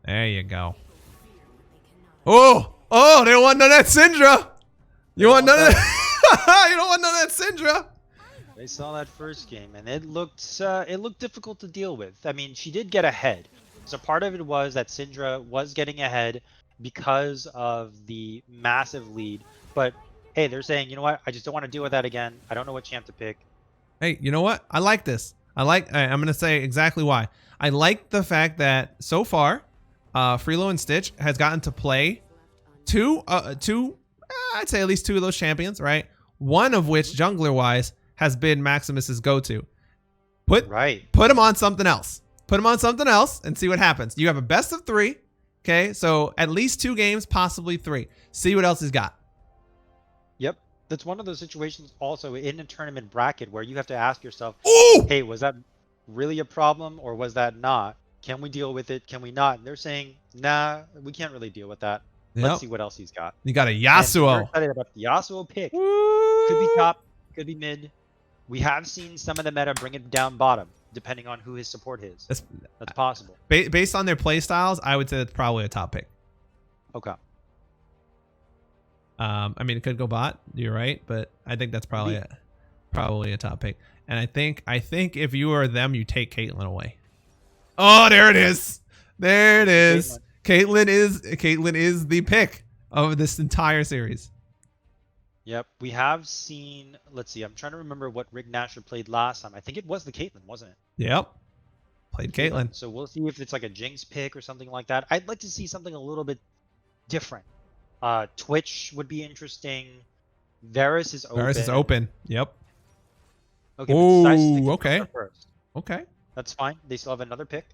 There you go. Oh, they don't want none of that Syndra. You want none of that? You don't want none of that Syndra. They saw that first game, and it looked difficult to deal with. I mean, she did get ahead. So part of it was that Syndra was getting ahead because of the massive lead. But hey, they're saying, you know what? I just don't want to deal with that again. I don't know what champ to pick. Hey, you know what? I like this. I'm going to say exactly why. I like the fact that so far, FreeloNStitch has gotten to play two, I'd say at least 2 of those champions, right? One of which, jungler-wise, has been Maximus's go-to. Put him on something else. Put him on something else and see what happens. You have a best of 3. Okay, so at least 2 games, possibly 3. See what else he's got. Yep. That's one of those situations also in a tournament bracket where you have to ask yourself, ooh, hey, was that really a problem or was that not? Can we deal with it? Can we not? And they're saying, nah, we can't really deal with that. Yep. Let's see what else he's got. You got a Yasuo. We're excited about the Yasuo pick. Woo. Could be top, could be mid. We have seen some of the meta bring it down bottom, depending on who his support is. That's possible. Based on their play styles, I would say that's probably a top pick. Okay. I mean, it could go bot. You're right, but I think that's probably a top pick. And I think if you are them, you take Caitlyn away. Oh, there it is. There it is. Caitlyn is the pick of this entire series. Yep, we have seen. Let's see. I'm trying to remember what Rick Nasher played last time. I think it was the Caitlyn, wasn't it? Yep. Played Caitlyn. So we'll see if it's like a Jinx pick or something like that. I'd like to see something a little bit different. Twitch would be interesting. Varus is open. Varus is open. Yep. Okay. Ooh, okay. First. Okay. That's fine. They still have another pick.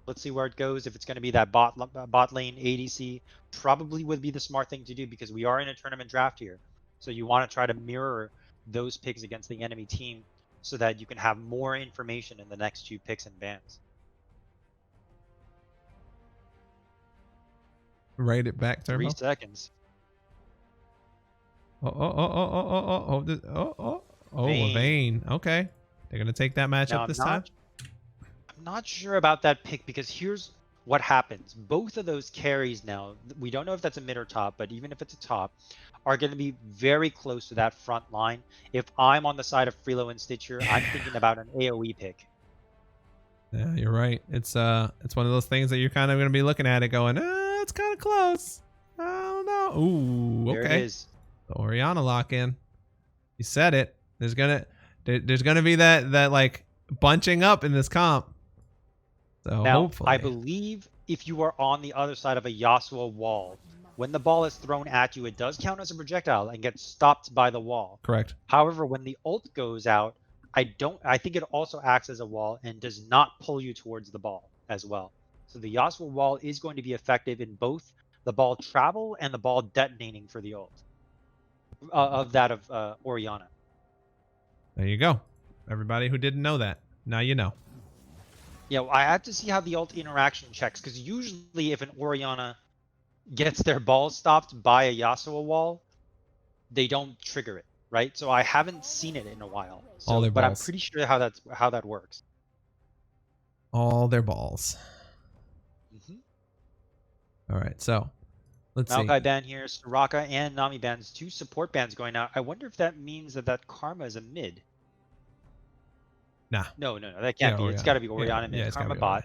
Let's see where it goes. If it's going to be that bot lane ADC, probably would be the smart thing to do because we are in a tournament draft here. So you want to try to mirror those picks against the enemy team so that you can have more information in the next 2 picks and bans. Write it back, Turbo. 3 seconds. Vayne. Okay. They're going to take that matchup this time. I'm not sure about that pick because here's what happens. Both of those carries now, we don't know if that's a mid or top, but even if it's a top, are going to be very close to that front line. If I'm on the side of FreeloNStitch here, I'm thinking about an AoE pick. Yeah, you're right. It's one of those things that you're kind of going to be looking at it going, it's kind of close. I don't know. Ooh, okay. There it is. The Orianna lock-in. You said it. There's gonna be that like bunching up in this comp. So now, hopefully. I believe if you are on the other side of a Yasuo wall, when the ball is thrown at you, it does count as a projectile and gets stopped by the wall. Correct. However, when the ult goes out, I think it also acts as a wall and does not pull you towards the ball as well. So the Yasuo wall is going to be effective in both the ball travel and the ball detonating for the ult of Orianna. There you go. Everybody who didn't know that, now you know. Yeah, I have to see how the ult interaction checks because usually if an Orianna gets their ball stopped by a Yasuo wall, they don't trigger it, right? So I haven't seen it in a while. So, but I'm pretty sure how that works. All their balls. All right, so let's see. Maokai ban here, Soraka and Nami bans, 2 support bans going out. I wonder if that means that Karma is a mid. Nah. No, that can't be. It's got to be Orianna mid. Karma bot.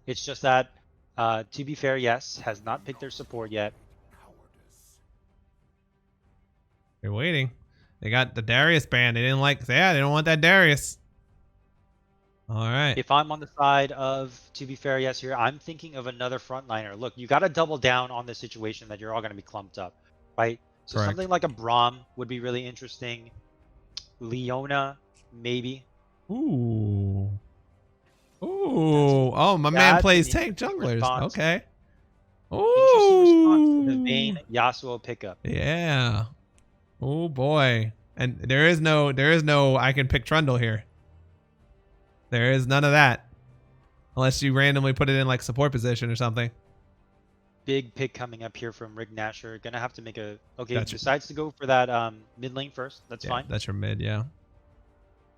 It's just that, to be fair, yes, has not picked their support yet. They're waiting. They got the Darius ban. They didn't like. Yeah, they don't want that Darius. All right. If I'm on the side of, to be fair, yes, here, I'm thinking of another frontliner. Look, you got to double down on the situation that you're all going to be clumped up, right? So Correct. Something like a Braum would be really interesting. Leona, maybe. Ooh. Oh, my man plays tank junglers. Okay. Interesting response to the Vayne Yasuo pickup. Yeah. Oh boy. And there is no I can pick Trundle here. There is none of that. Unless you randomly put it in like support position or something. Big pick coming up here from Rick Nasher. Gonna have to make a decides to go for that mid lane first. That's fine. That's your mid, yeah.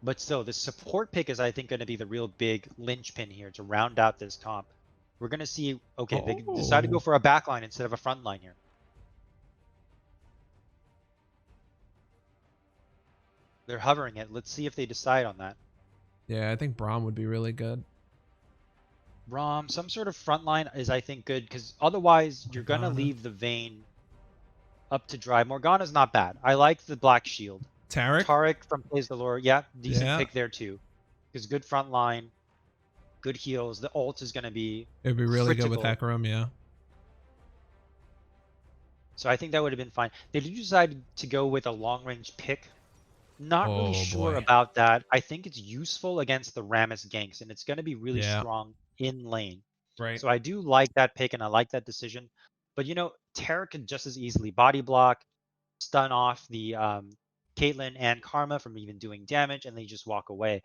But still, the support pick is, I think, going to be the real big linchpin here to round out this comp. We're going to see, okay, they decide to go Oh. for a back line instead of a front line here. They're hovering it. Let's see if they decide on that. Yeah, I think Braum would be really good. Braum, some sort of front line is, I think, good because otherwise you're going to Morgana. leave the Vayne up to dry. Morgana's not bad. I like the Black Shield. Tarek? Taric from Plays the Lore, yeah, decent Yeah. pick there too. Because good front line, good heals. The ult is going to be It'd be really good with critical. Hecarim, yeah. So I think that would have been fine. They did decide to go with a long range pick. Not really Oh sure boy. about that. I think it's useful against the Rammus ganks, and it's going to be really Yeah. strong in lane. Right. So I do like that pick, and I like that decision. But you know, Tara could just as easily body block, stun off the Caitlyn and Karma from even doing damage, and they just walk away.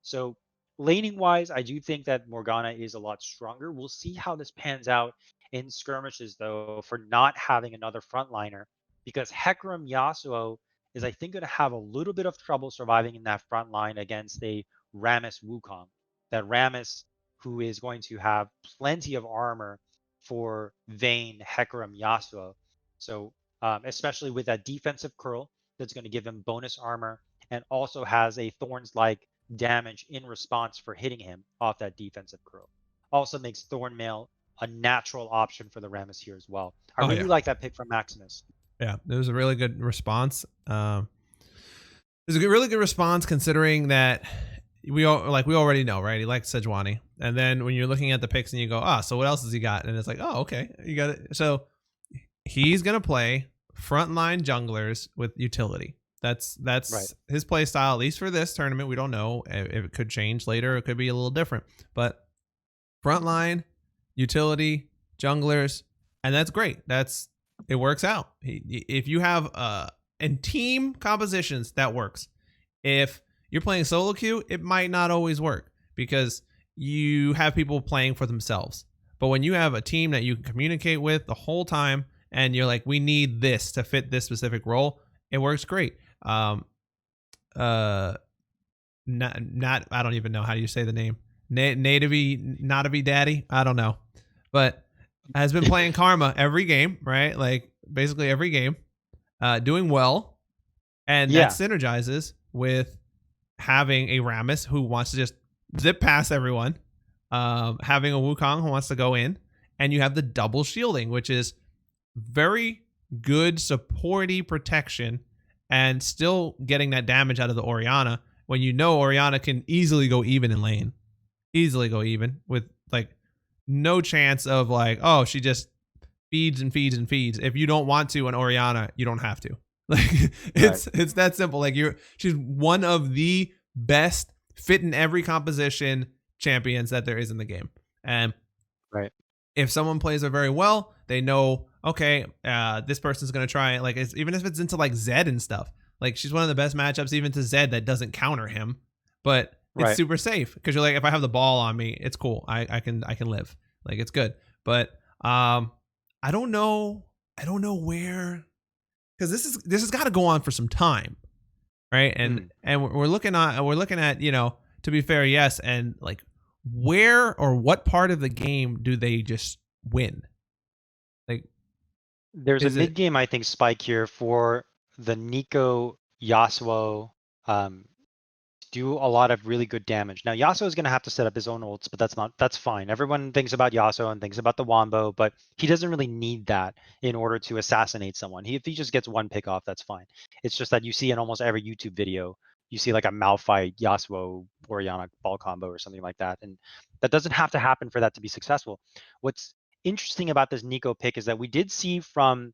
So laning wise, I do think that Morgana is a lot stronger. We'll see how this pans out in skirmishes though for not having another frontliner because Hecarim Yasuo is I think going to have a little bit of trouble surviving in that front line against a Rammus Wukong. That Rammus who is going to have plenty of armor for Vayne, Hecarim, Yasuo. So especially with that defensive curl that's going to give him bonus armor and also has a thorns like damage in response for hitting him off that defensive curl. Also makes Thornmail a natural option for the Rammus here as well. I Oh really yeah. like that pick from Maximus. Yeah. It was a really good response. It was a really good response considering that we already know, right? He likes Sejuani. And then when you're looking at the picks and you go, so what else has he got? And it's like, oh, okay, you got it. So he's gonna play frontline junglers with utility. That's Right. his play style, at least for this tournament. We don't know if it could change later. It could be a little different, but frontline, utility, junglers, and that's great. It works out. If you have in team compositions, that works. If you're playing solo queue, it might not always work because you have people playing for themselves. But when you have a team that you can communicate with the whole time, and you're like, we need this to fit this specific role, it works great. Not I don't even know how you say the name. Nativey Daddy. I don't know, but has been playing Karma every game, right? Like basically every game, doing well, and that synergizes with having a Rammus who wants to just zip past everyone, having a Wukong who wants to go in, and you have the double shielding, which is very good supporty protection and still getting that damage out of the Orianna when you know Orianna can easily go even in lane. Easily go even with like no chance of like, oh, she just feeds and feeds and feeds. If you don't want to an Orianna, you don't have to. Like it's that simple. Like she's one of the best fit in every composition champions that there is in the game. And if someone plays her very well, they know, okay, this person's gonna try it. Like even if it's into like Zed and stuff. Like she's one of the best matchups even to Zed that doesn't counter him, but it's super safe because you're like, if I have the ball on me, it's cool. I can live. Like it's good. But I don't know where, because this has got to go on for some time, right? And we're looking at to be fair, yes, and like where or what part of the game do they just win? Like there's a mid game I think spike here for the Nico Yasuo do a lot of really good damage. Now Yasuo is going to have to set up his own ults, but that's fine. Everyone thinks about Yasuo and thinks about the Wombo, but he doesn't really need that in order to assassinate someone. If he just gets one pick off, that's fine. It's just that you see in almost every YouTube video, you see like a Malphite Yasuo Orianna ball combo or something like that, and that doesn't have to happen for that to be successful. What's interesting about this Nico pick is that we did see from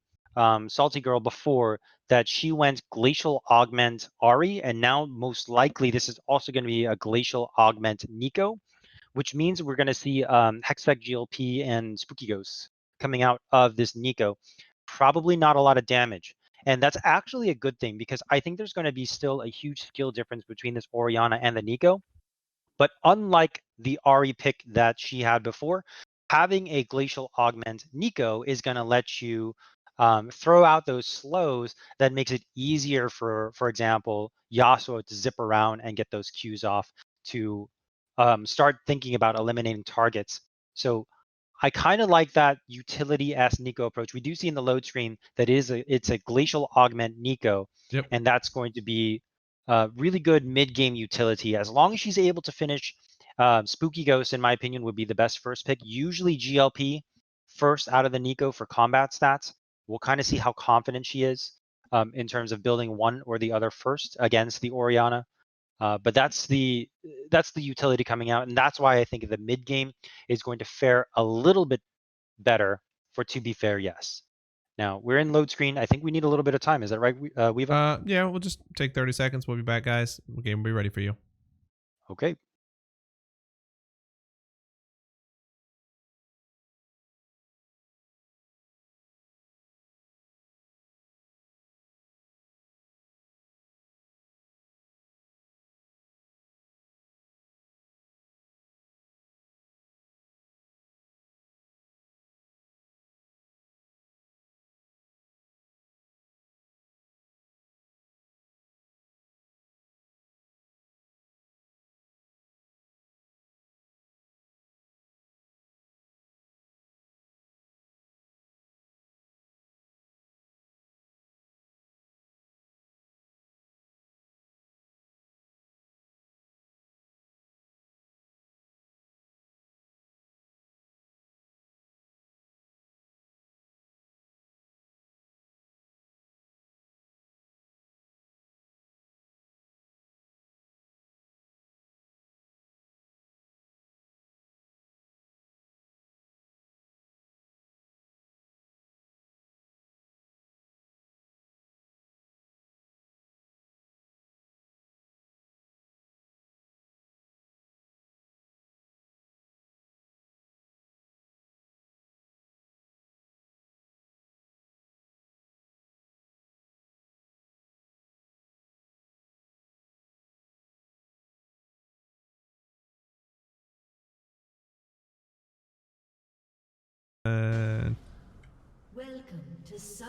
Salty Girl before that she went Glacial Augment Ari, and now most likely this is also going to be a Glacial Augment Nico, which means we're going to see Hexvec GLP and Spooky Ghosts coming out of this Nico. Probably not a lot of damage. And that's actually a good thing because I think there's going to be still a huge skill difference between this Orianna and the Nico. But unlike the Ari pick that she had before, having a Glacial Augment Nico is going to let you throw out those slows that makes it easier for example, Yasuo to zip around and get those Qs off to start thinking about eliminating targets. So I kind of like that utility-esque Nico approach. We do see in the load screen that it's a glacial augment Nico, Yep. and that's going to be really good mid-game utility. As long as she's able to finish, Spooky Ghost, in my opinion, would be the best first pick. Usually GLP first out of the Nico for combat stats. We'll kind of see how confident she is in terms of building one or the other first against the Orianna. But that's the utility coming out, and that's why I think the mid game is going to fare a little bit better for To Be Fair, yes. Now we're in load screen. I think we need a little bit of time. Is that right, Weava? Yeah, we'll just take 30 seconds. We'll be back, guys. The game will be ready for you. Okay.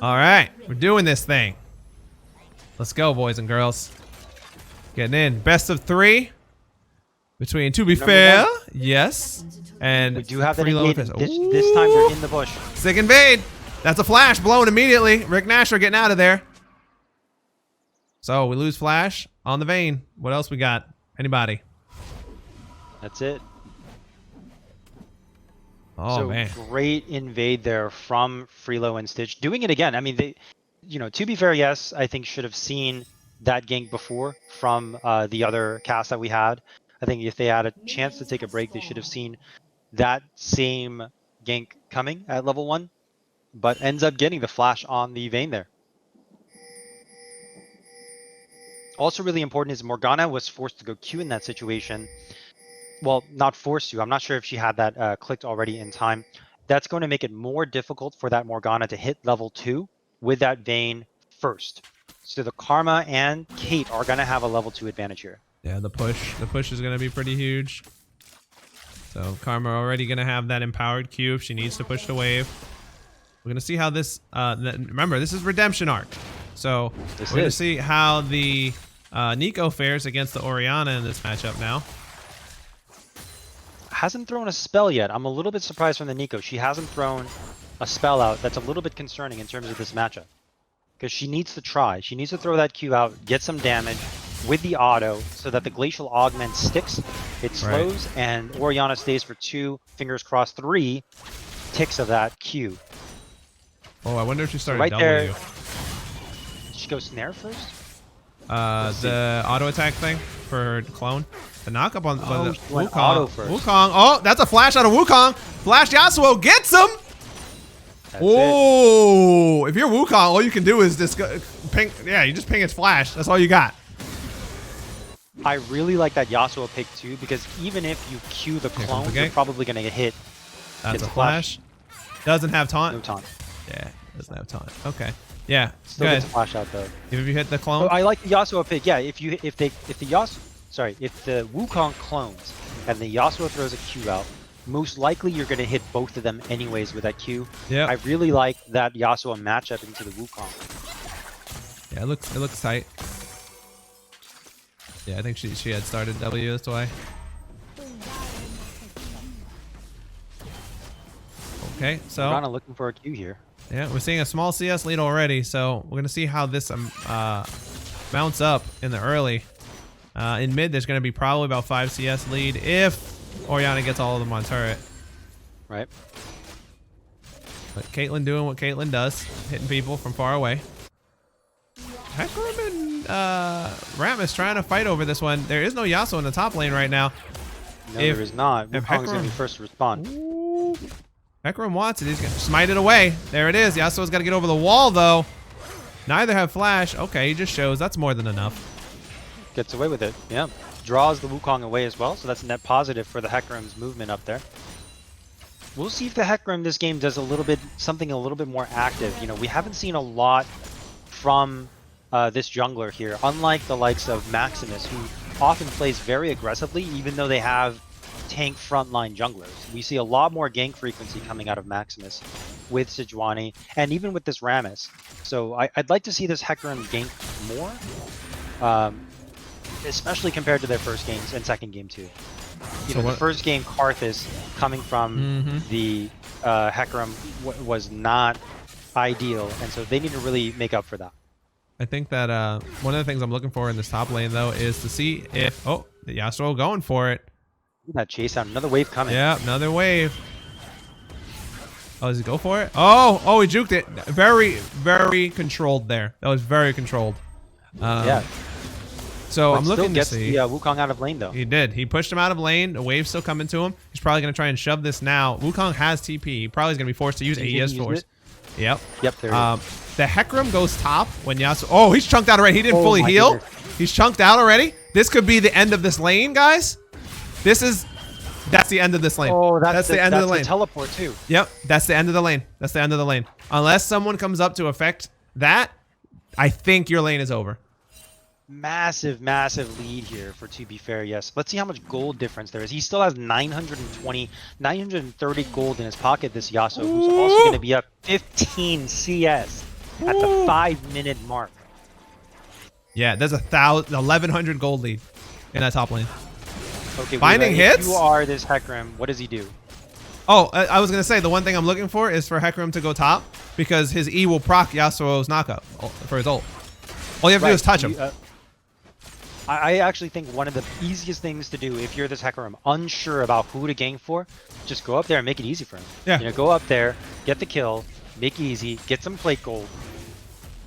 All right, we're doing this thing. Let's go, boys and girls. Getting in. Best of 3 between To Be Fair, yes, and We do have that Freelo. invade. This time they're in the bush. Sick invade. That's a flash blown immediately. Rick Nash are getting out of there. So we lose flash on the vein. What else we got? Anybody? That's it. Oh, so man. Great invade there from FreeloNStitch. Doing it again. I mean, they, To Be Fair, yes, I think should have seen that gank before from the other cast that we had. I think if they had a chance to take a break, they should have seen that same gank coming at level 1, but ends up getting the flash on the vein there. Also really important is Morgana was forced to go Q in that situation. Well, not forced to. I'm not sure if she had that clicked already in time. That's going to make it more difficult for that Morgana to hit level 2 with that vein first. So the Karma and Kate are going to have a level 2 advantage here. Yeah, the push is going to be pretty huge. So Karma already going to have that empowered Q if she needs to push the wave. We're going to see how this, remember, this is Redemption Arc. So we're going to see how the Nico fares against the Orianna in this matchup now. Hasn't thrown a spell yet. I'm a little bit surprised from the Nico. She hasn't thrown a spell out. That's a little bit concerning in terms of this matchup. Because she needs to try. She needs to throw that Q out, get some damage with the auto so that the Glacial Augment sticks, it slows, and Orianna stays for 2, fingers crossed, 3 ticks of that Q. Oh, I wonder if she started right W. There, she goes Snare first? The auto attack thing for her clone. The knockup on the Wukong. Auto first. Wukong. Oh, that's a flash out of Wukong. Flash Yasuo gets him. That's oh, if you're Wukong, all you can do is just ping. Yeah, you just ping its flash. That's all you got. I really like that Yasuo pick too, because even if you Q the clone, you're probably going to get hit. That's a flash. Doesn't have taunt. No taunt. Yeah, doesn't have taunt. Okay. Yeah. Still gets a flash out though. If you hit the clone. Oh, I like the Yasuo pick. Yeah, if the Wukong clones and the Yasuo throws a Q out, most likely you're going to hit both of them anyways with that Q. Yeah. I really like that Yasuo matchup into the Wukong. Yeah, it looks tight. Yeah, I think she had started W this way. Okay, so Kind of looking for a Q here. yeah, we're seeing a small CS lead already. So we're gonna see how this mounts up in the early. In mid, there's gonna be probably about 5 CS lead if Oriana gets all of them on turret. Right. But Caitlyn doing what Caitlyn does, hitting people from far away. Hecarim and Rammus trying to fight over this one. There is no Yasuo in the top lane right now. No, there is not. if Wukong's going to be Hecarim- first to respond. Ooh. Hecarim wants it. He's going to smite it away. There it is. Yasuo's got to get over the wall, though. Neither have flash. Okay, he just shows. That's more than enough. Gets away with it. Yeah. Draws the Wukong away as well, so that's a net positive for the Hecarim's movement up there. We'll see if the Hecarim this game does something a little bit more active. You know, we haven't seen a lot from this jungler here, unlike the likes of Maximus, who often plays very aggressively, even though they have tank frontline junglers. We see a lot more gank frequency coming out of Maximus with Sejuani, and even with this Rammus. So I'd like to see this Hecarim gank more, especially compared to their first games and second game too. You know, the first game, Karthus coming from the Hecarim was not ideal, and so they need to really make up for that. I think that one of the things I'm looking for in this top lane, though, is to see if... Oh, the Yasuo going for it. That chase out, another wave coming. Yeah, another wave. Oh, does he go for it? Oh, he juked it. Very, very controlled there. That was very controlled. Yeah. So But I'm still looking to gets see. the Wukong out of lane, though. He did. He pushed him out of lane. The wave's still coming to him. He's probably going to try and shove this now. Wukong has TP. He probably is going to be forced to use it. He is forced. Yep. Yep, there it is. The Hecarim goes top when Yasuo... Oh, he's chunked out already. He didn't fully my heal. goodness. He's chunked out already. This could be the end of this lane, guys. That's the end of this lane. Oh, that's the end of the lane. Teleport too. Yep, that's the end of the lane. That's the end of the lane. Unless someone comes up to affect that, I think your lane is over. Massive, massive lead here for To Be Fair, yes. Let's see how much gold difference there is. He still has 930 gold in his pocket, this Yasuo, who's also going to be up 15 CS at the 5-minute mark. Yeah, there's 1,100 gold lead in that top lane. Okay, Binding Weava, hits? If you are this Hecarim, what does he do? Oh, I was going to say, the one thing I'm looking for is for Hecarim to go top, because his E will proc Yasuo's knockup for his ult. All you have to do is touch him. I actually think one of the easiest things to do if you're this Hecarim, unsure about who to gank for, just go up there and make it easy for him. Yeah. You know, go up there, get the kill, make it easy, get some plate gold,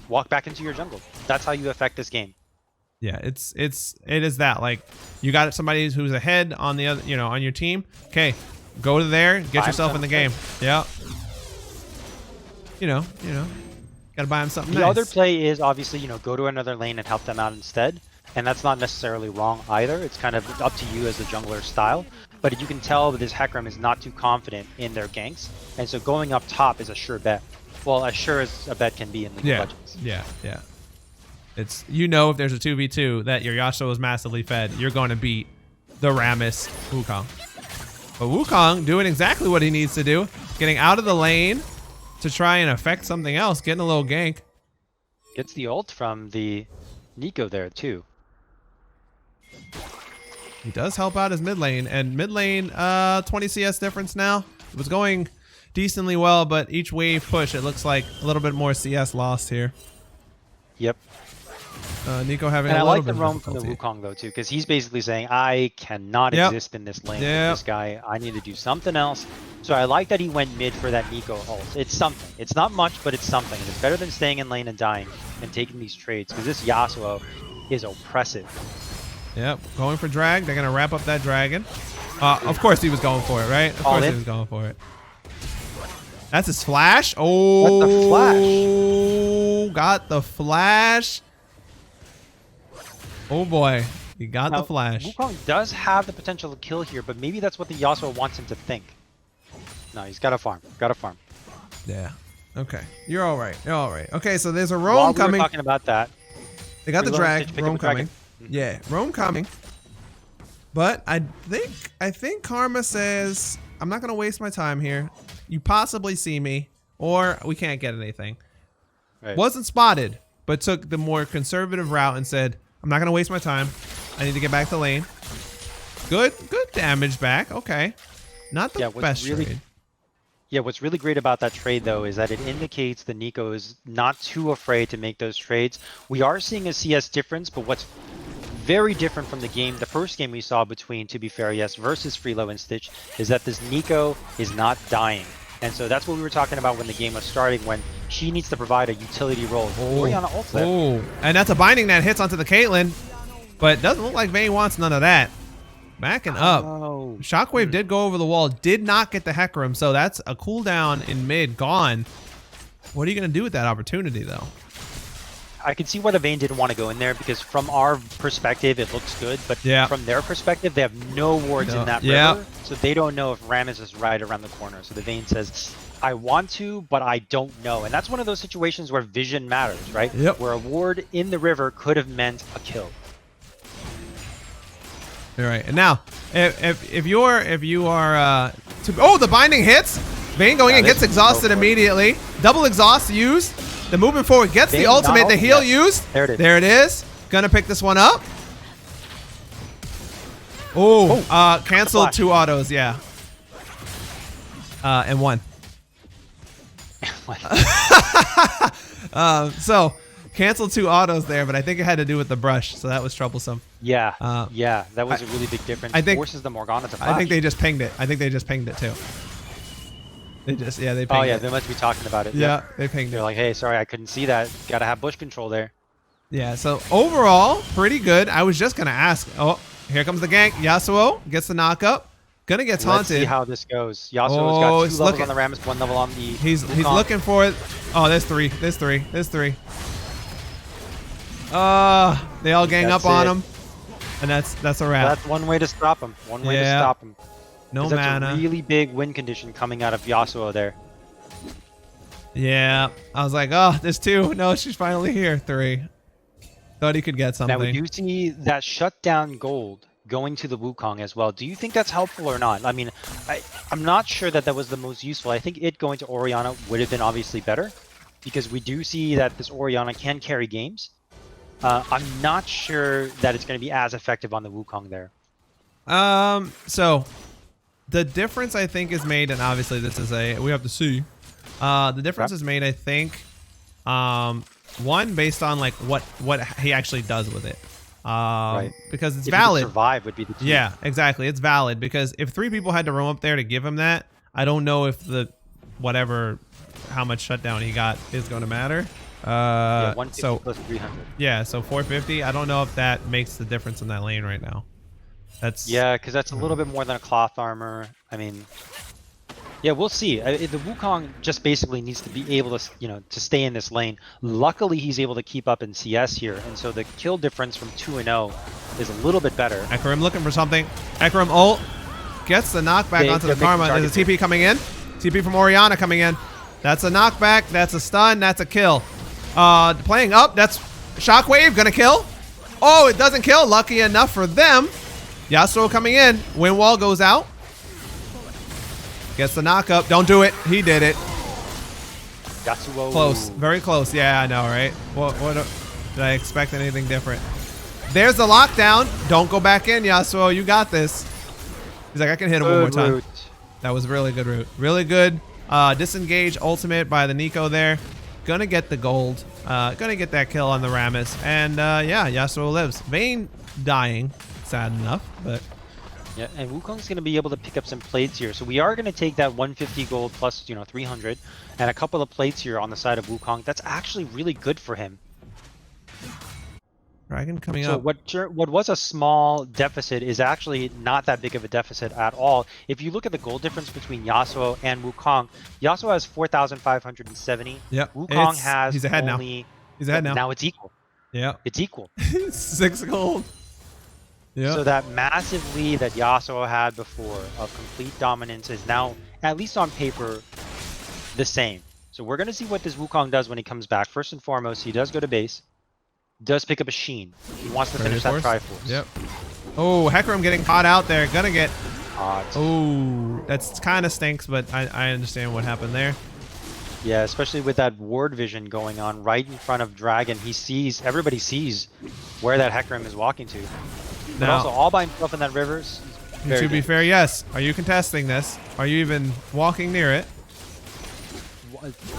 walk back into your jungle. That's how you affect this game. Yeah, it is that, like, you got somebody who's ahead on the other, on your team. Okay, go to there, get yourself in the game. Yeah. Gotta buy him something The nice. other play is obviously, go to another lane and help them out instead. And that's not necessarily wrong either. It's kind of up to you as a jungler style. But you can tell that this Hecarim is not too confident in their ganks. And so going up top is a sure bet. Well, as sure as a bet can be in League of Legends. Yeah. It's, if there's a 2v2 that your Yasuo is massively fed, you're going to beat the Rammus Wukong. But Wukong doing exactly what he needs to do, getting out of the lane to try and affect something else, getting a little gank. Gets the ult from the Nico there too. He does help out his mid lane, and mid lane, 20 CS difference now. It was going decently well, but each wave push, it looks like a little bit more CS lost here. Yep. Nico having and a I little like bit the of roam from the difficulty. Wukong though too, because he's basically saying, I cannot exist in this lane with this guy. I need to do something else. So I like that he went mid for that Nico ult. It's something. It's not much, but it's something. And it's better than staying in lane and dying and taking these trades, because this Yasuo is oppressive. Yep, going for drag. They're gonna wrap up that dragon. Of course he was going for it, right? Of course he was going for it. That's his flash. Oh, that's the flash. Got the flash. Oh boy, he got the flash. Wukong does have the potential to kill here, but maybe that's what the Yasuo wants him to think. No, he's got to farm. Got to farm. Yeah. Okay. You're all right. You're all right. Okay, so there's a roam While coming. we were talking about that. They got the drag. FreeloNStitch, Roam coming. Yeah, roam coming. But I think Karma says, I'm not gonna waste my time here. You possibly see me, or we can't get anything. Right. Wasn't spotted, but took the more conservative route and said, I'm not gonna waste my time. I need to get back to lane. Good damage back. Okay. Not the best trade. Yeah, what's really great about that trade, though, is that it indicates that Nico is not too afraid to make those trades. We are seeing a CS difference, but what's very different from the first game we saw between TBFY yes versus FreeloNStitch, is that this Nico is not dying. And so that's what we were talking about when the game was starting, when she needs to provide a utility role. Orianna ults there. Oh, and that's a binding that hits onto the Caitlyn, but doesn't look like Vayne wants none of that. Backing up. Oh. Shockwave did go over the wall, did not get the Hecarim, so that's a cooldown in mid gone. What are you going to do with that opportunity, though? I can see why the Vayne didn't want to go in there, because from our perspective, it looks good. But from their perspective, they have no wards in that river, so they don't know if Rammus is right around the corner. So the Vayne says, I want to, but I don't know. And that's one of those situations where vision matters, right? Yep. Where a ward in the river could have meant a kill. All right, and now, if you are the binding hits. Vayne going in, gets exhausted immediately. Double exhaust used. The movement forward gets the ultimate. The heal used. There it is. There it is. Gonna pick this one up. Oh, canceled 2 autos. Yeah. And 1. So canceled 2 autos there, but I think it had to do with the brush, so that was troublesome. Yeah. Yeah, that was a really big difference. I think forces the Morgana to flash. I think they just pinged it. I think they just pinged it too. They just they pinged Oh yeah, it. they must be talking about it. Yeah, they pinged it. They're like, hey, sorry, I couldn't see that. Gotta have bush control there. Yeah, so overall, pretty good. I was just gonna ask. Oh, here comes the gank. Yasuo gets the knock up. Gonna get taunted. Let's see how this goes. Yasuo's got 2 levels on the Rammus, 1 level on the He's looking for it. Oh, there's 3. There's 3. There's 3. They all gang up on him. And that's a wrap. That's one way to stop him. One way to stop him. No mana. mana. A really big win condition coming out of Yasuo there. Yeah. I was like, oh, there's 2. No, she's finally here. 3. Thought he could get something. Now, we do see that shutdown gold going to the Wukong as well. Do you think that's helpful or not? I mean, I'm not sure that was the most useful. I think it going to Orianna would have been obviously better, because we do see that this Orianna can carry games. I'm not sure that it's going to be as effective on the Wukong there. So the difference I think is made, and obviously this is we have to see. The difference is made, I think, one, based on like what he actually does with it. Because it's valid. Survive would be the key. Yeah, exactly. It's valid, because if 3 people had to roam up there to give him that, I don't know if how much shutdown he got is going to matter. Yeah, 150 plus 300. Yeah, so 450. I don't know if that makes the difference in that lane right now. Yeah, because that's a little bit more than a cloth armor. I mean, yeah, we'll see. The Wukong just basically needs to be able to, to stay in this lane. Luckily, he's able to keep up in CS here, and so the kill difference from 2-0 is a little bit better. Hecarim looking for something. Hecarim ult gets the knockback onto the Karma. There's a TP coming in. TP from Orianna coming in. That's a knockback. That's a stun. That's a kill. Playing up. That's Shockwave gonna kill. Oh, it doesn't kill. Lucky enough for them. Yasuo coming in. Wind wall goes out. Gets the knock up. Don't do it. He did it. Yasuo. Close. Very close. Yeah, I know, right? What did I expect anything different? There's the lockdown. Don't go back in, Yasuo. You got this. He's like, I can hit him one more time. That was really good route. Really good. Disengage ultimate by the Nico there. Gonna get the gold. Gonna get that kill on the Rammus. And yeah, Yasuo lives. Vayne dying. Sad enough, but... Yeah, and Wukong's going to be able to pick up some plates here. So we are going to take that 150 gold plus, 300 and a couple of plates here on the side of Wukong. That's actually really good for him. Dragon coming up. So what was a small deficit is actually not that big of a deficit at all. If you look at the gold difference between Yasuo and Wukong, Yasuo has 4,570. Yep. Wukong has he's ahead only... now. He's ahead now. Now it's equal. Yeah. It's equal. 6 gold. Yeah. So that massive lead that Yasuo had before of complete dominance is now, at least on paper, the same. So we're going to see what this Wukong does when he comes back. First and foremost, he does go to base. Does pick up a Sheen. He wants to finish that Triforce. Yep. Oh, Hecarim getting caught out there. Gonna get... Hot. Oh, that's kind of stinks, but I understand what happened there. Yeah, especially with that ward vision going on right in front of Dragon. Everybody sees where that Hecarim is walking to. But Now, also all by himself in that river. To be fair, yes. Are you contesting this? Are you even walking near it?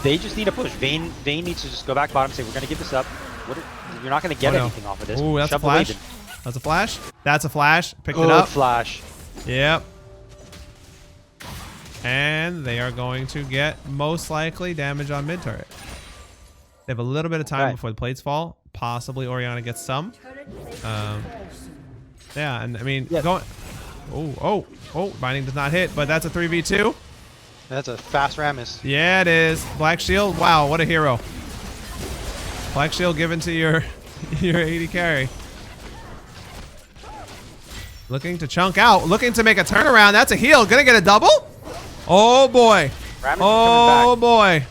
They just need a push. Vayne needs to just go back bottom, say we're gonna give this up. You're not gonna get anything off of this. Oh, that's a Shove the flash. Raven. That's a flash. That's a flash. Picked it Good up. flash. Yep. And they are going to get most likely damage on mid turret. They have a little bit of time before the plates fall. Possibly Orianna gets some. Yeah, and I mean, going. Oh, binding does not hit, but that's a 3v2. That's a fast Rammus. Yeah, it is. Black Shield. Wow, what a hero. Black Shield given to your 80 carry. Looking to chunk out. Looking to make a turnaround. That's a heal. Gonna get a double? Oh boy. Rammus oh boy.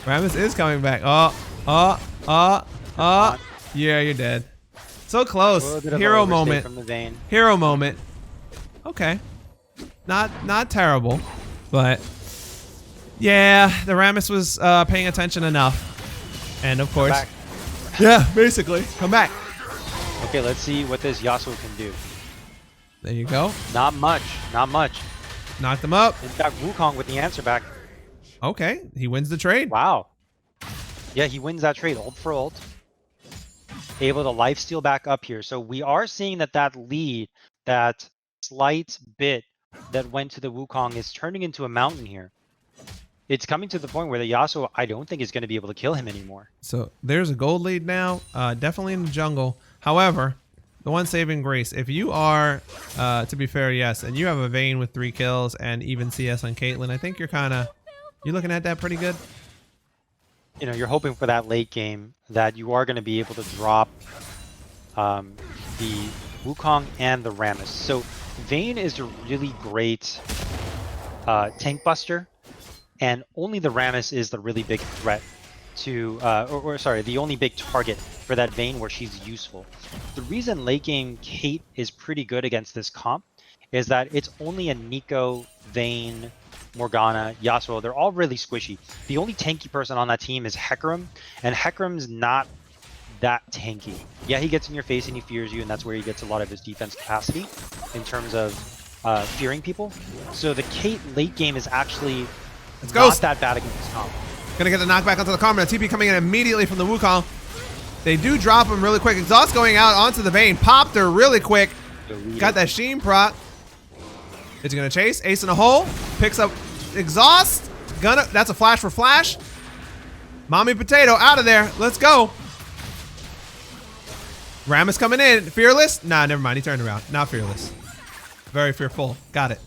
Rammus is coming back. Yeah, you're dead. So close. Hero moment. From the Vayne. Hero moment. Okay. Not terrible, but yeah, the Rammus was paying attention enough. And of course, yeah, basically, come back. Okay, let's see what this Yasuo can do. There you go. Not much. Not much. Knocked him up. In fact, Wukong with the answer back. Okay, he wins the trade. Wow. Yeah, he wins that trade. Ult for ult. Able to lifesteal back up here. So we are seeing that lead, that slight bit that went to the Wukong is turning into a mountain here. It's coming to the point where the Yasuo, I don't think is going to be able to kill him anymore. So there's a gold lead now, definitely in the jungle. However, the one saving grace, if you are, to be fair, yes, and you have a Vayne with 3 kills and even CS on Caitlyn, I think you're looking at that pretty good. You know, you're hoping for that late game that you are going to be able to drop the Wukong and the Rammus. So Vayne is a really great tank buster, and only the Rammus is the really big threat to, sorry, the only big target for that Vayne where she's useful. The reason late game Kate is pretty good against this comp is that it's only a Nico, Vayne, Morgana, Yasuo. They're all really squishy. The only tanky person on that team is Hecarim, and Hecarim's not that tanky. Yeah, he gets in your face and he fears you, and that's where he gets a lot of his defense capacity in terms of fearing people. So the Kate late game is actually not that bad against this comp. Gonna get the knockback onto the Karma. TP coming in immediately from the Wukong. They do drop him really quick. Exhaust going out onto the Vayne. Popped her really quick. Got that Sheen proc. Is he gonna chase? Ace in a hole. Picks up Exhaust. That's a flash for flash. Mommy Potato out of there. Let's go. Rammus coming in. Fearless? Nah, never mind. He turned around. Not fearless. Very fearful. Got it.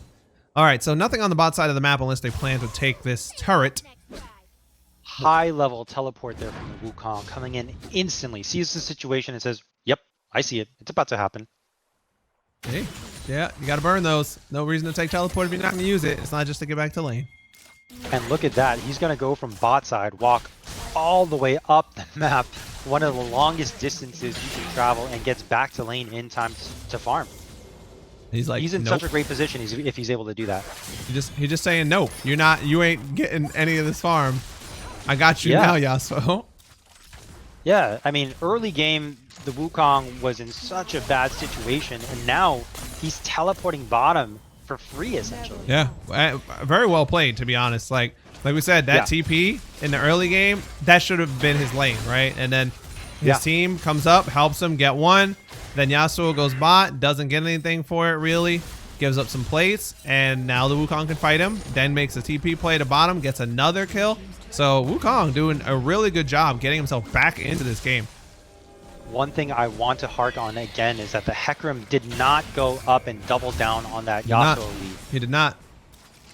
All right, so nothing on the bot side of the map unless they plan to take this turret. High level teleport there from the Wukong, coming in instantly, sees the situation and says, yep, I see it. It's about to happen. Hey, yeah, you got to burn those. No reason to take teleport if you're not going to use it. It's not just to get back to lane. And look at that. He's going to go from bot side, walk all the way up the map, one of the longest distances you can travel, and gets back to lane in time to farm. He's like, he's in such a great position if he's able to do that. He's just saying, no, you ain't getting any of this farm. I got you now, Yasuo. Yeah, I mean, early game, the Wukong was in such a bad situation, and now he's teleporting bottom for free, essentially. Yeah, very well played, to be honest. Like we said, that TP in the early game, that should have been his lane, right? And then his team comes up, helps him get one. Then Yasuo goes bot, doesn't get anything for it, really. Gives up some plates, and now the Wukong can fight him. Then makes a TP play to bottom, gets another kill. So Wukong doing a really good job getting himself back into this game. One thing I want to hark on again is that the Hecarim did not go up and double down on that Yasuo lead. He did not.